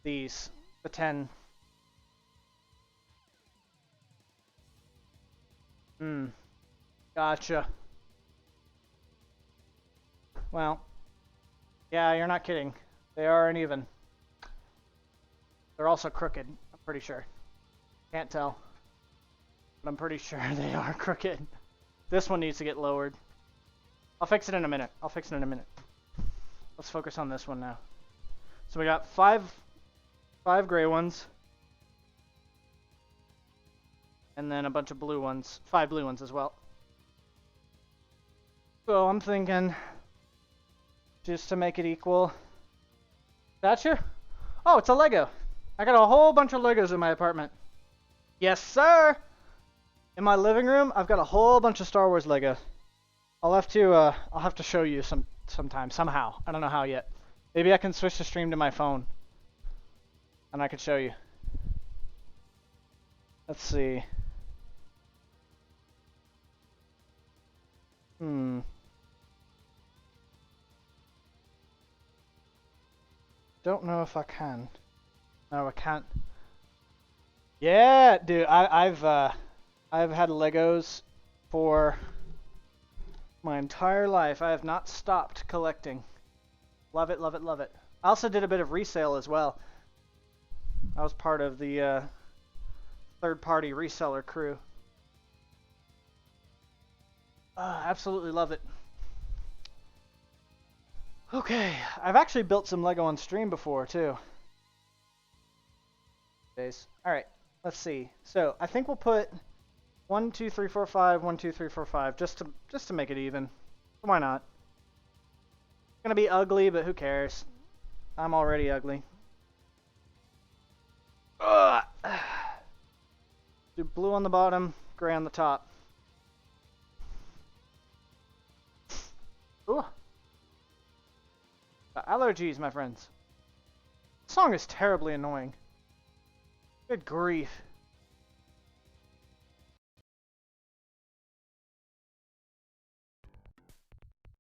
these, the 10. Gotcha. Well, yeah, you're not kidding. They are uneven. They're also crooked, I'm pretty sure. Can't tell, but I'm pretty sure they are crooked. This one needs to get lowered. I'll fix it in a minute. Let's focus on this one now. So we got five gray ones. And then a bunch of blue ones. 5 blue ones as well. So I'm thinking, just to make it equal. Gotcha? Oh, it's a Lego. I got a whole bunch of Legos in my apartment. Yes, sir! In my living room, I've got a whole bunch of Star Wars Lego. I'll have to show you sometime, somehow. I don't know how yet. Maybe I can switch the stream to my phone. And I can show you. Let's see. Don't know if I can. No, I can't. Yeah, dude, I've I've had Legos for my entire life. I have not stopped collecting. Love it, love it, love it. I also did a bit of resale as well. I was part of the third-party reseller crew. Absolutely love it. Okay, I've actually built some Lego on stream before too. Alright, let's see. So I think we'll put 1, 2, 3, 4, 5, 1, 2, 3, 4, 5, just to make it even. Why not? It's gonna be ugly, but who cares? I'm already ugly. Ugh. Do blue on the bottom, gray on the top. Ooh. Allergies, my friends. This song is terribly annoying. Good grief.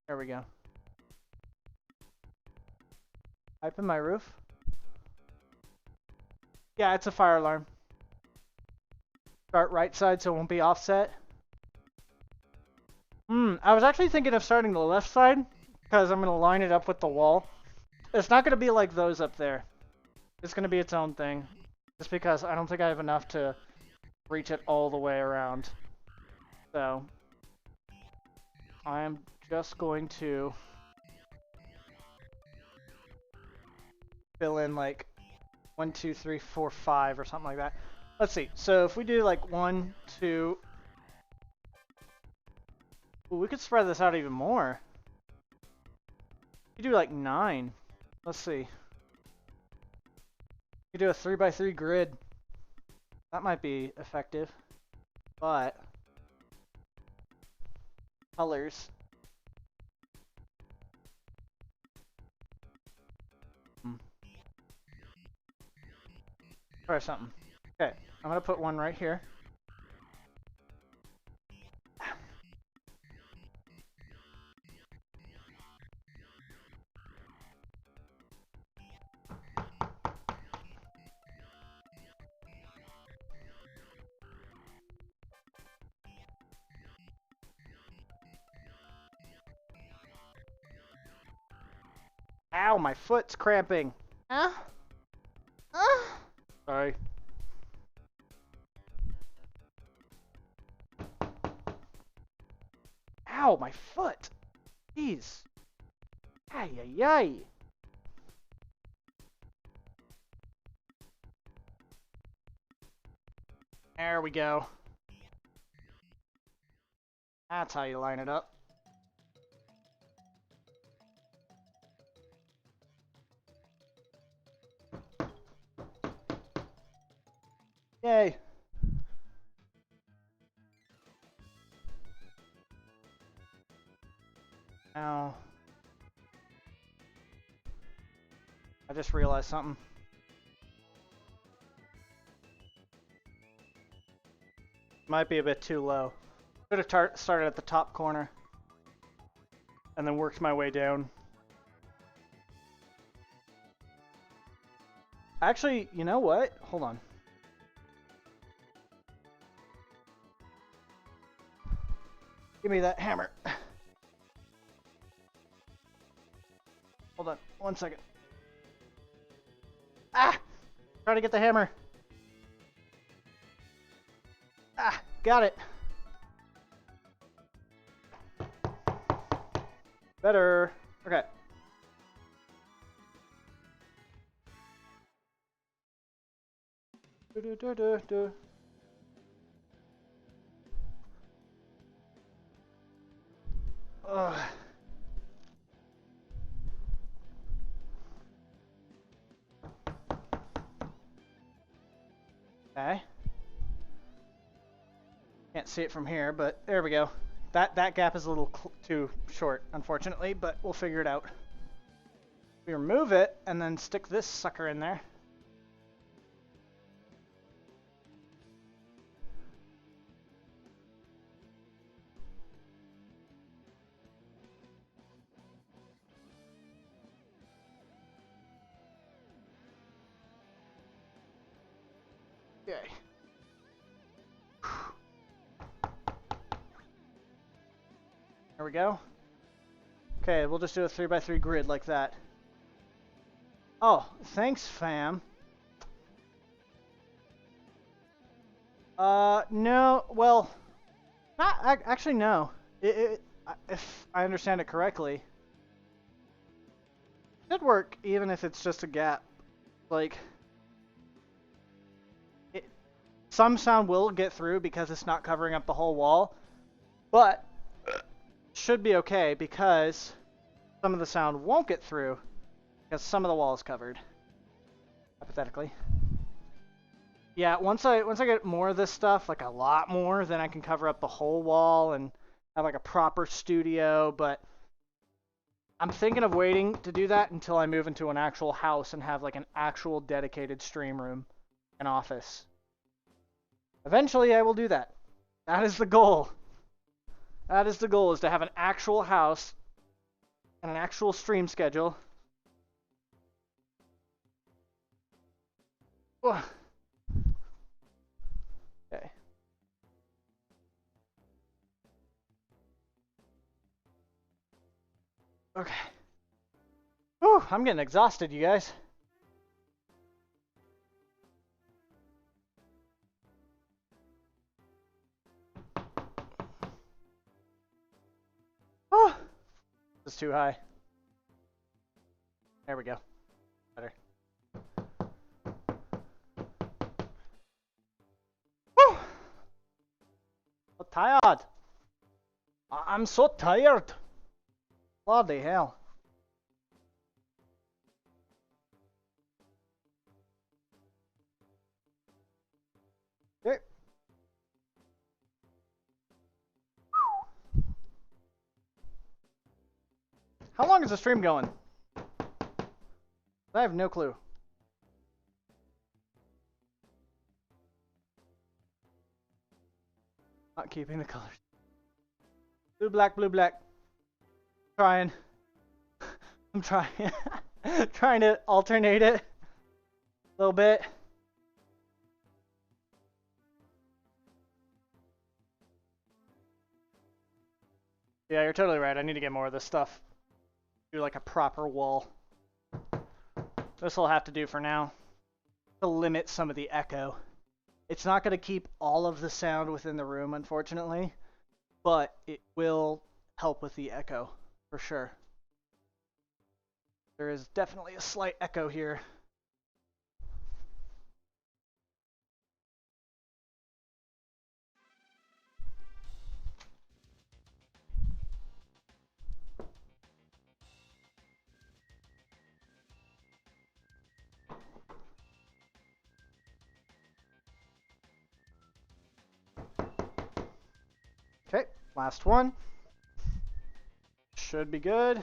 There we go. Pipe in my roof? Yeah, it's a fire alarm. Start right side so it won't be offset. I was actually thinking of starting the left side because I'm going to line it up with the wall. It's not going to be like those up there. It's going to be its own thing. Just because I don't think I have enough to reach it all the way around. So, I am just going to fill in like 1, 2, 3, 4, 5 or something like that. Let's see. So if we do like 1, 2... Ooh, we could spread this out even more. You do like 9. Let's see. You do a 3x3 grid. That might be effective. But colors. Try something. Okay, I'm gonna put one right here. Ow, my foot's cramping. Sorry. Ow, my foot. Jeez. Ay, ay, ay. There we go. That's how you line it up. Yay. Now, I just realized something. Might be a bit too low. Could have started at the top corner and then worked my way down. Actually, you know what? Hold on. Give me that hammer. Hold on, 1 second. Ah! Try to get the hammer. Ah, got it. Better. Okay. Ugh. Okay. Can't see it from here, but there we go. That gap is a little too short, unfortunately, but we'll figure it out. We remove it and then stick this sucker in there. Okay. There we go. Okay, we'll just do a 3x3 grid like that. Oh, thanks, fam. No, well, not actually no. If I understand it correctly, it should work even if it's just a gap. Like, some sound will get through because it's not covering up the whole wall, but should be okay because some of the sound won't get through because some of the wall is covered, hypothetically. Yeah, once I get more of this stuff, like a lot more, then I can cover up the whole wall and have like a proper studio, but I'm thinking of waiting to do that until I move into an actual house and have like an actual dedicated stream room and office. Eventually I will do that. That is the goal. That is the goal, is to have an actual house and an actual stream schedule. Ugh. Okay. Okay. Whew, I'm getting exhausted, you guys. Oh, this is too high. There we go. Better. Whew. So tired. I'm so tired. Bloody hell. Okay. How long is the stream going? I have no clue. Not keeping the colors. Blue, black, blue, black. Trying. I'm trying. Trying to alternate it a little bit. Yeah, you're totally right. I need to get more of this stuff. Do like a proper wall. This will have to do for now to limit some of the echo. It's not going to keep all of the sound within the room, unfortunately, but it will help with the echo for sure. There is definitely a slight echo here. Okay, last one. Should be good.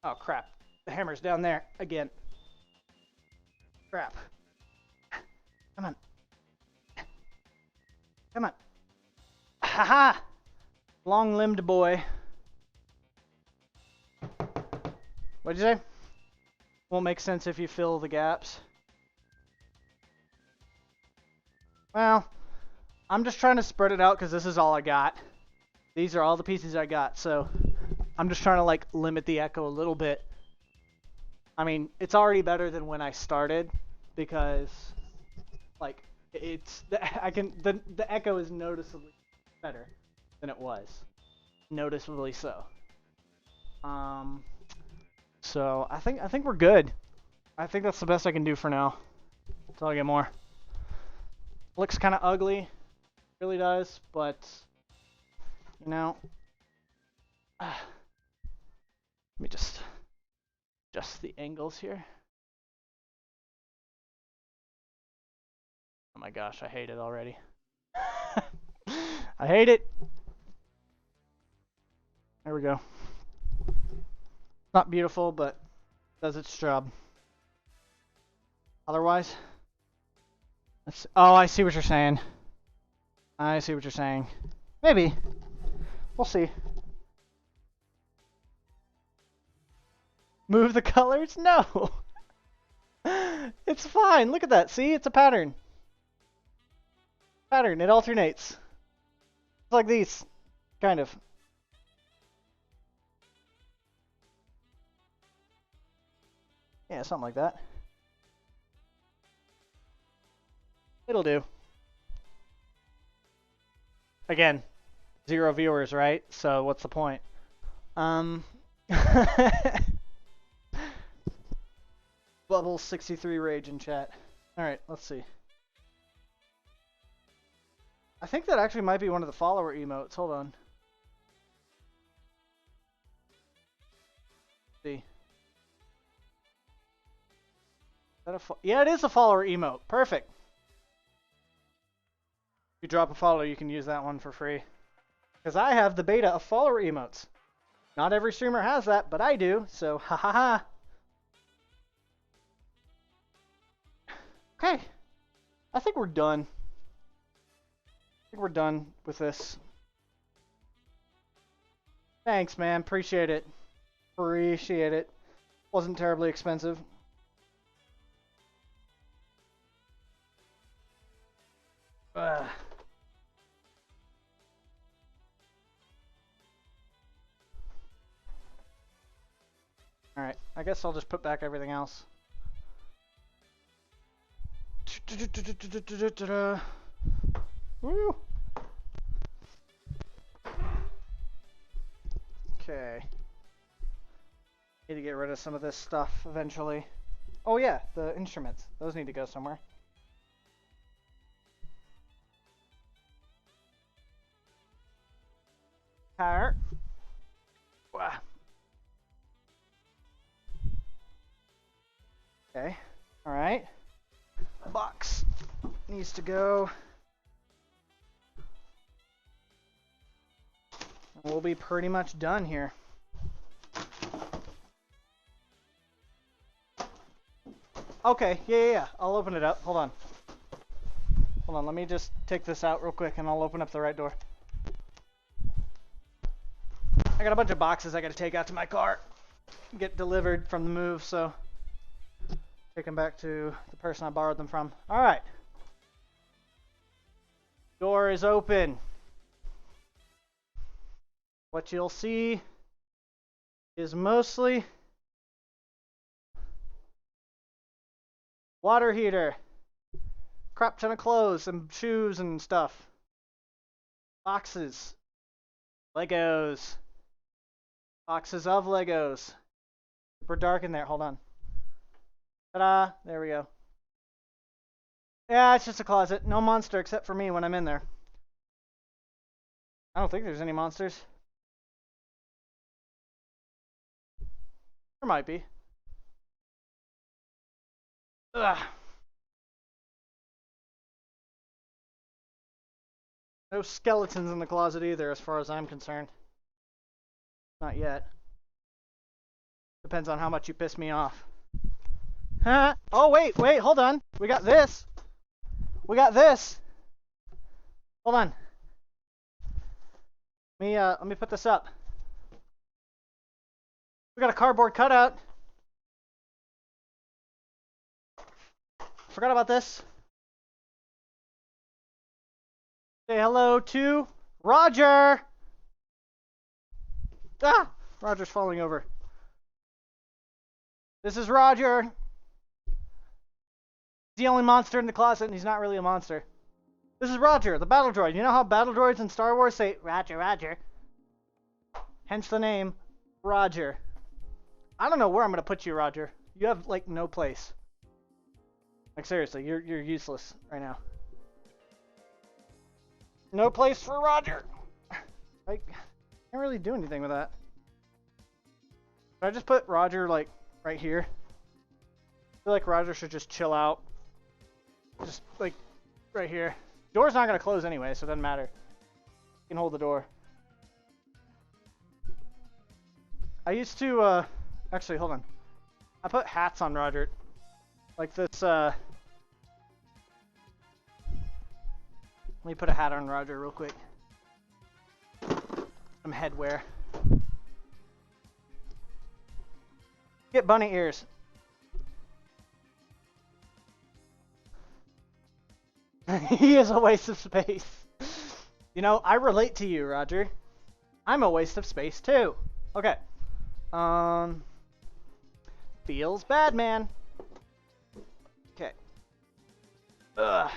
Oh crap, the hammer's down there again. Crap. Come on. Come on. Haha! Long-limbed boy. What'd you say? Won't make sense if you fill the gaps. Well, I'm just trying to spread it out because this is all I got. These are all the pieces I got, so I'm just trying to like limit the echo a little bit. I mean, it's already better than when I started because like it's the echo is noticeably better than it was. Noticeably so. So I think we're good. I think that's the best I can do for now until I get more. Looks kind of ugly, really does, but you know, let me just adjust the angles here. Oh my gosh, I hate it already. I hate it. There we go. Not beautiful, but does its job. Otherwise, oh, I see what you're saying. I see what you're saying. Maybe. We'll see. Move the colors? No. It's fine. Look at that. See? It's a pattern. Pattern. It alternates. It's like these. Kind of. Yeah, something like that. It'll do. Again, 0 viewers, right? So what's the point? Bubble 63 rage in chat. Alright, let's see. I think that actually might be one of the follower emotes. Hold on. Let's see. Is that yeah, it is a follower emote. Perfect. If you drop a follow, you can use that one for free. Because I have the beta of follower emotes. Not every streamer has that, but I do. So, ha ha ha. Okay. I think we're done. I think we're done with this. Thanks, man. Appreciate it. Appreciate it. Wasn't terribly expensive. Ugh. Alright, I guess I'll just put back everything else. Woo! Okay. Need to get rid of some of this stuff eventually. Oh yeah, the instruments. Those need to go somewhere. Power. Wow. Okay. Alright. Box needs to go. We'll be pretty much done here. Okay, yeah. I'll open it up. Hold on. Hold on, let me just take this out real quick and I'll open up the right door. I got a bunch of boxes I gotta take out to my car. Get delivered from the move, so take them back to the person I borrowed them from. Alright. Door is open. What you'll see is mostly water heater, crap ton of clothes and shoes and stuff, boxes, Legos, boxes of Legos. Super dark in there. Hold on. Ta-da! There we go. Yeah, it's just a closet. No monster except for me when I'm in there. I don't think there's any monsters. There might be. Ugh. No skeletons in the closet either, as far as I'm concerned. Not yet. Depends on how much you piss me off. Huh? Oh, wait, hold on. We got this. We got this. Hold on. Let me put this up. We got a cardboard cutout. Forgot about this. Say hello to Roger. Ah, Roger's falling over. This is Roger. He's the only monster in the closet, and he's not really a monster. This is Roger, the battle droid. You know how battle droids in Star Wars say, Roger, Roger? Hence the name, Roger. I don't know where I'm going to put you, Roger. You have, like, no place. Like, seriously, you're useless right now. No place for Roger. I can't really do anything with that. Should I just put Roger, like, right here? I feel like Roger should just chill out. Just, like, right here. Door's not going to close anyway, so it doesn't matter. You can hold the door. I used to, actually, hold on. I put hats on Roger. Like this, let me put a hat on Roger real quick. Some headwear. Get bunny ears. He is a waste of space. You know, I relate to you, Roger. I'm a waste of space too. Okay. Feels bad, man. Okay. Ugh.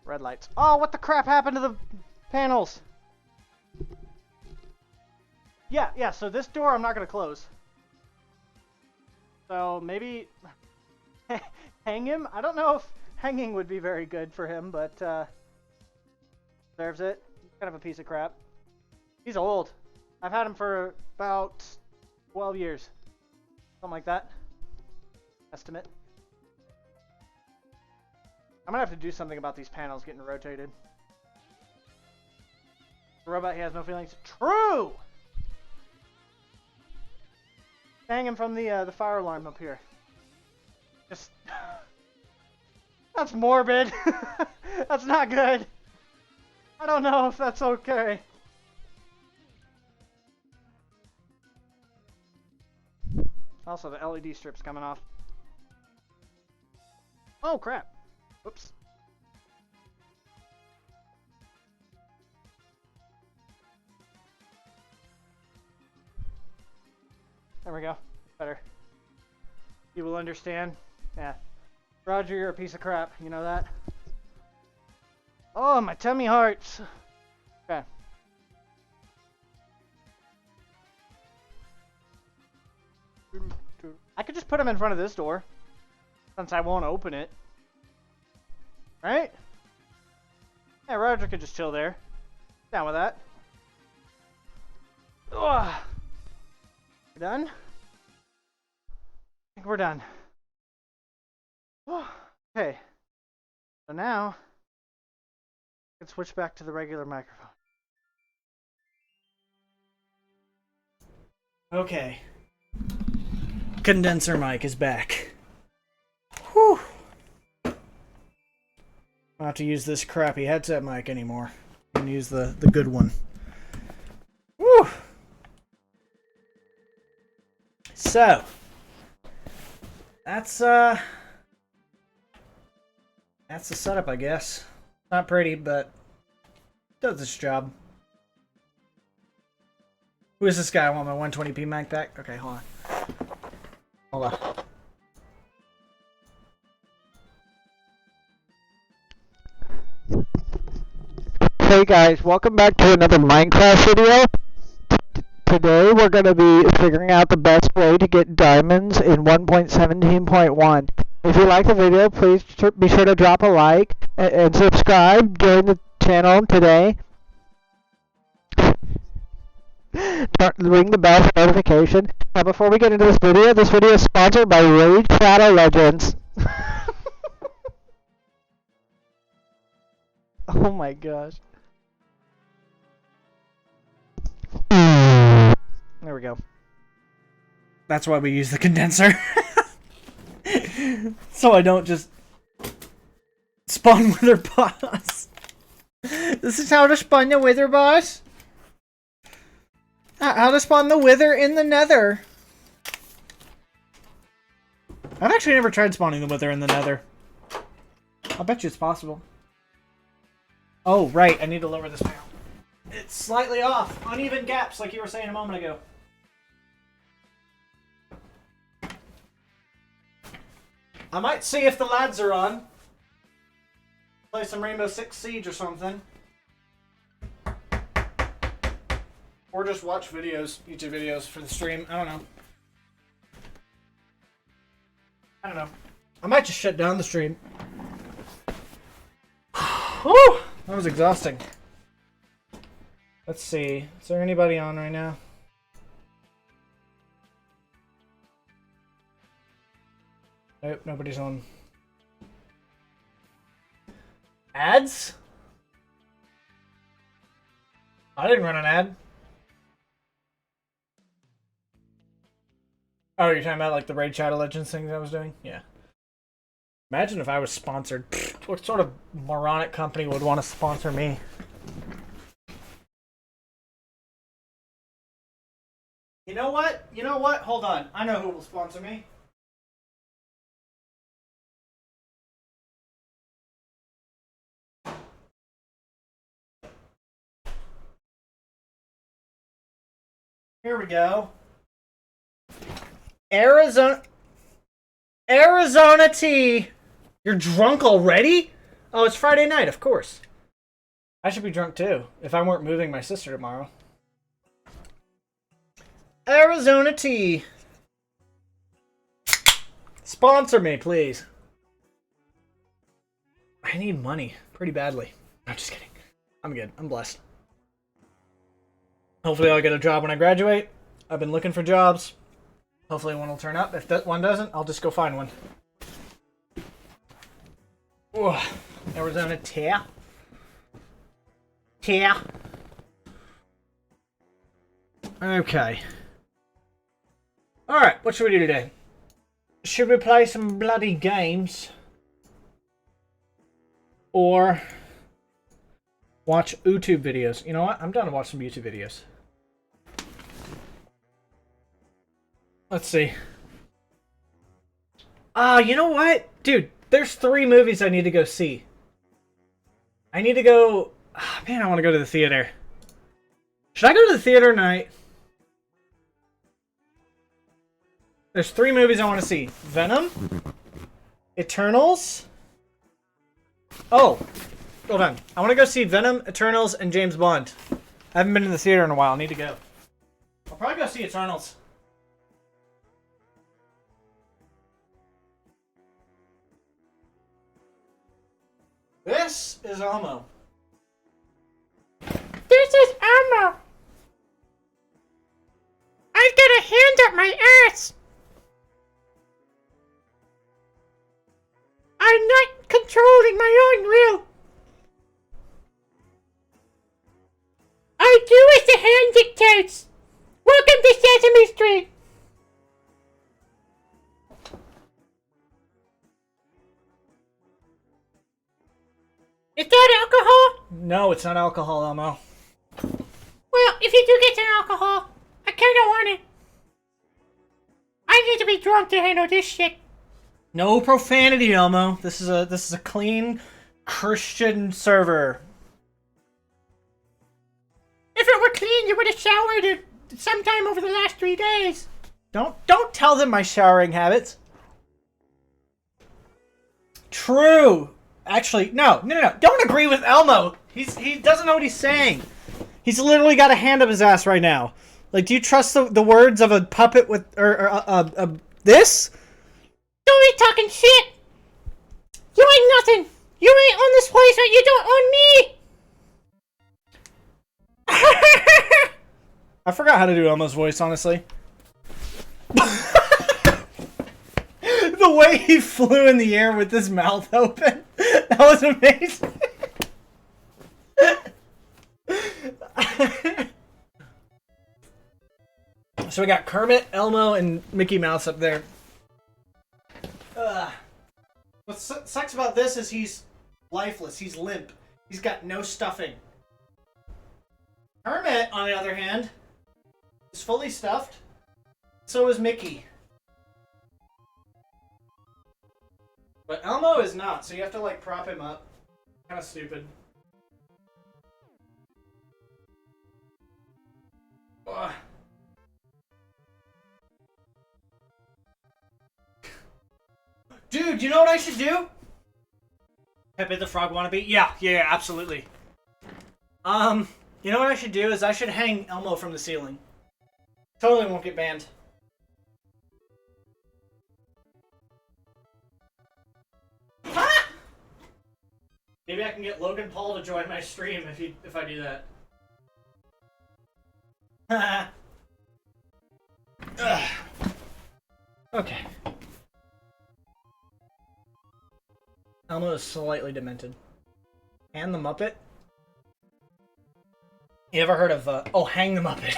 Red lights. Oh, what the crap happened to the panels? Yeah, so this door I'm not going to close. So maybe hang him? I don't know if hanging would be very good for him, but deserves it. He's kind of a piece of crap. He's old. I've had him for about 12 years. Something like that. Estimate. I'm gonna have to do something about these panels getting rotated. The robot, he has no feelings. True! Hang him from the fire alarm up here. Just... That's morbid. That's not good. I don't know if that's okay. Also, the LED strip's coming off. Oh, crap. Whoops. There we go. Better. You will understand. Yeah. Roger, you're a piece of crap. You know that? Oh, my tummy hurts. Okay. I could just put him in front of this door, since I won't open it. Right? Yeah, Roger could just chill there. Down with that. Ugh. We're done? I think we're done. Okay. So now, I can switch back to the regular microphone. Okay. Condenser mic is back. Whew. I don't have to use this crappy headset mic anymore. I can use the good one. Whew. So, that's the setup, I guess. Not pretty, but does its job. Who is this guy? I want my 120p mic back. Okay, hold on. Hold on. Hey guys, welcome back to another Minecraft video. Today we're going to be figuring out the best way to get diamonds in 1.17.1. If you like the video, please be sure to drop a like and subscribe. Join the channel today. Ring the bell for notification. Now before we get into this video is sponsored by Raid Shadow Legends. Oh my gosh. There we go. That's why we use the condenser. So I don't just spawn wither boss. This is how to spawn the wither boss. How to spawn the wither in the nether. I've actually never tried spawning the wither in the nether. I'll bet you it's possible. Oh, right. I need to lower this panel. It's slightly off. Uneven gaps, like you were saying a moment ago. I might see if the lads are on. Play some Rainbow Six Siege or something. Or just watch videos, YouTube videos for the stream. I don't know. I might just shut down the stream. Whew! That was exhausting. Let's see. Is there anybody on right now? Nope, nobody's on. Ads? I didn't run an ad. Oh, you're talking about like the Raid Shadow Legends things I was doing? Yeah. Imagine if I was sponsored. What sort of moronic company would want to sponsor me? You know what? You know what? Hold on. I know who will sponsor me. Here we go. Arizona tea. You're drunk already? Oh, it's Friday night, of course. I should be drunk too, if I weren't moving my sister tomorrow. Arizona tea. Sponsor me, please. I need money pretty badly. I'm just kidding. I'm good. I'm blessed. Hopefully I'll get a job when I graduate. I've been looking for jobs. Hopefully one will turn up. If that one doesn't, I'll just go find one. Ooh, Arizona tea. Tea. Okay. Alright, what should we do today? Should we play some bloody games? Or watch YouTube videos? You know what? I'm down to watch some YouTube videos. Let's see. You know what? Dude, there's 3 movies I need to go see. I need to go... Oh, man, I want to go to the theater. Should I go to the theater tonight? There's 3 movies I want to see. Venom. Eternals. Oh. Hold on. I want to go see Venom, Eternals, and James Bond. I haven't been to the theater in a while. I need to go. I'll probably go see Eternals. This is Elmo. This is Elmo. I've got a hand up my ass. I'm not controlling my own will. I do as the hand dictates. Welcome to Sesame Street. Is that alcohol? No, it's not alcohol, Elmo. Well, if you do get some alcohol, I kinda want it. I need to be drunk to handle this shit. No profanity, Elmo. This is a clean Christian server. If it were clean, you would have showered sometime over the last 3 days. Don't tell them my showering habits. True. Actually, no. Don't agree with Elmo. He doesn't know what he's saying. He's literally got a hand up his ass right now. Like, do you trust the words of a puppet with this? Don't be talking shit. You ain't nothing. You ain't on this place, but you don't own me. I forgot how to do Elmo's voice, honestly. The way he flew in the air with his mouth open. That was amazing. So we got Kermit, Elmo, and Mickey Mouse up there. What sucks about this is he's lifeless. He's limp. He's got no stuffing. Kermit, on the other hand, is fully stuffed. So is Mickey. But Elmo is not, so you have to, like, prop him up. Kind of stupid. Ugh. Dude, you know what I should do? Pepe the Frog wannabe? Yeah, absolutely. You know what I should do is I should hang Elmo from the ceiling. Totally won't get banned. Ha! Maybe I can get Logan Paul to join my stream if I do that. Okay. Elmo is slightly demented. And the Muppet? You ever heard of, Hang the Muppet.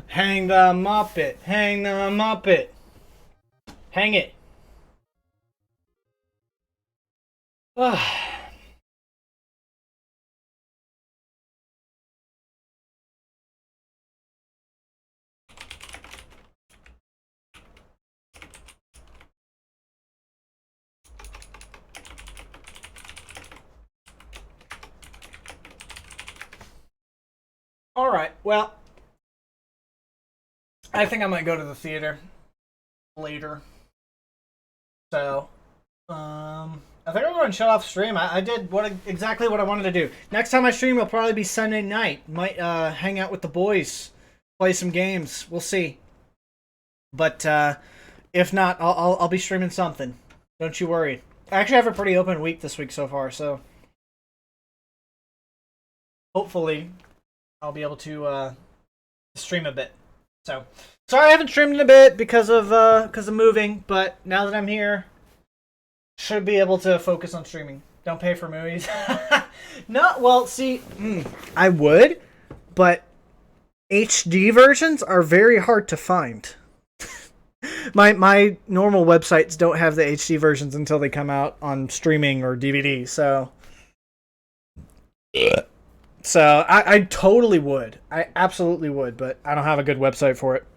Hang the Muppet. Hang the Muppet. Hang it. All right. Well, I think I might go to the theater later. So, I think I'm going to shut off stream. I did exactly what I wanted to do. Next time I stream will probably be Sunday night. Might hang out with the boys, play some games. We'll see. But if not, I'll be streaming something. Don't you worry. I actually have a pretty open week this week so far, so hopefully I'll be able to stream a bit. So sorry I haven't streamed in a bit because of moving, but now that I'm here, should be able to focus on streaming. Don't pay for movies. No, well, see, I would, but HD versions are very hard to find. My normal websites don't have the HD versions until they come out on streaming or DVD, so I totally would. I absolutely would, but I don't have a good website for it.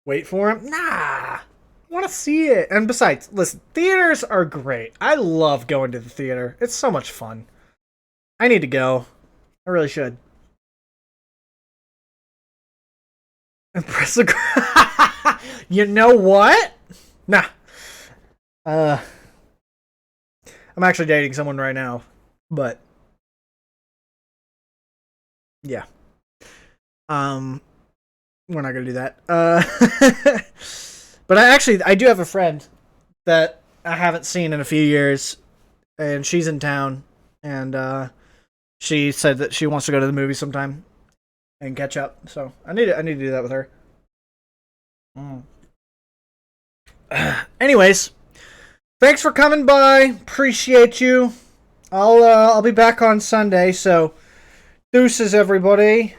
Wait for him? Nah. I want to see it. And besides, listen, theaters are great. I love going to the theater. It's so much fun. I need to go. I really should. Impress the You know what? Nah. I'm actually dating someone right now, but yeah. We're not gonna do that. But I do have a friend that I haven't seen in a few years, and she's in town, and she said that she wants to go to the movie sometime and catch up. So I need to do that with her. Anyways, thanks for coming by. Appreciate you. I'll be back on Sunday. So deuces, everybody.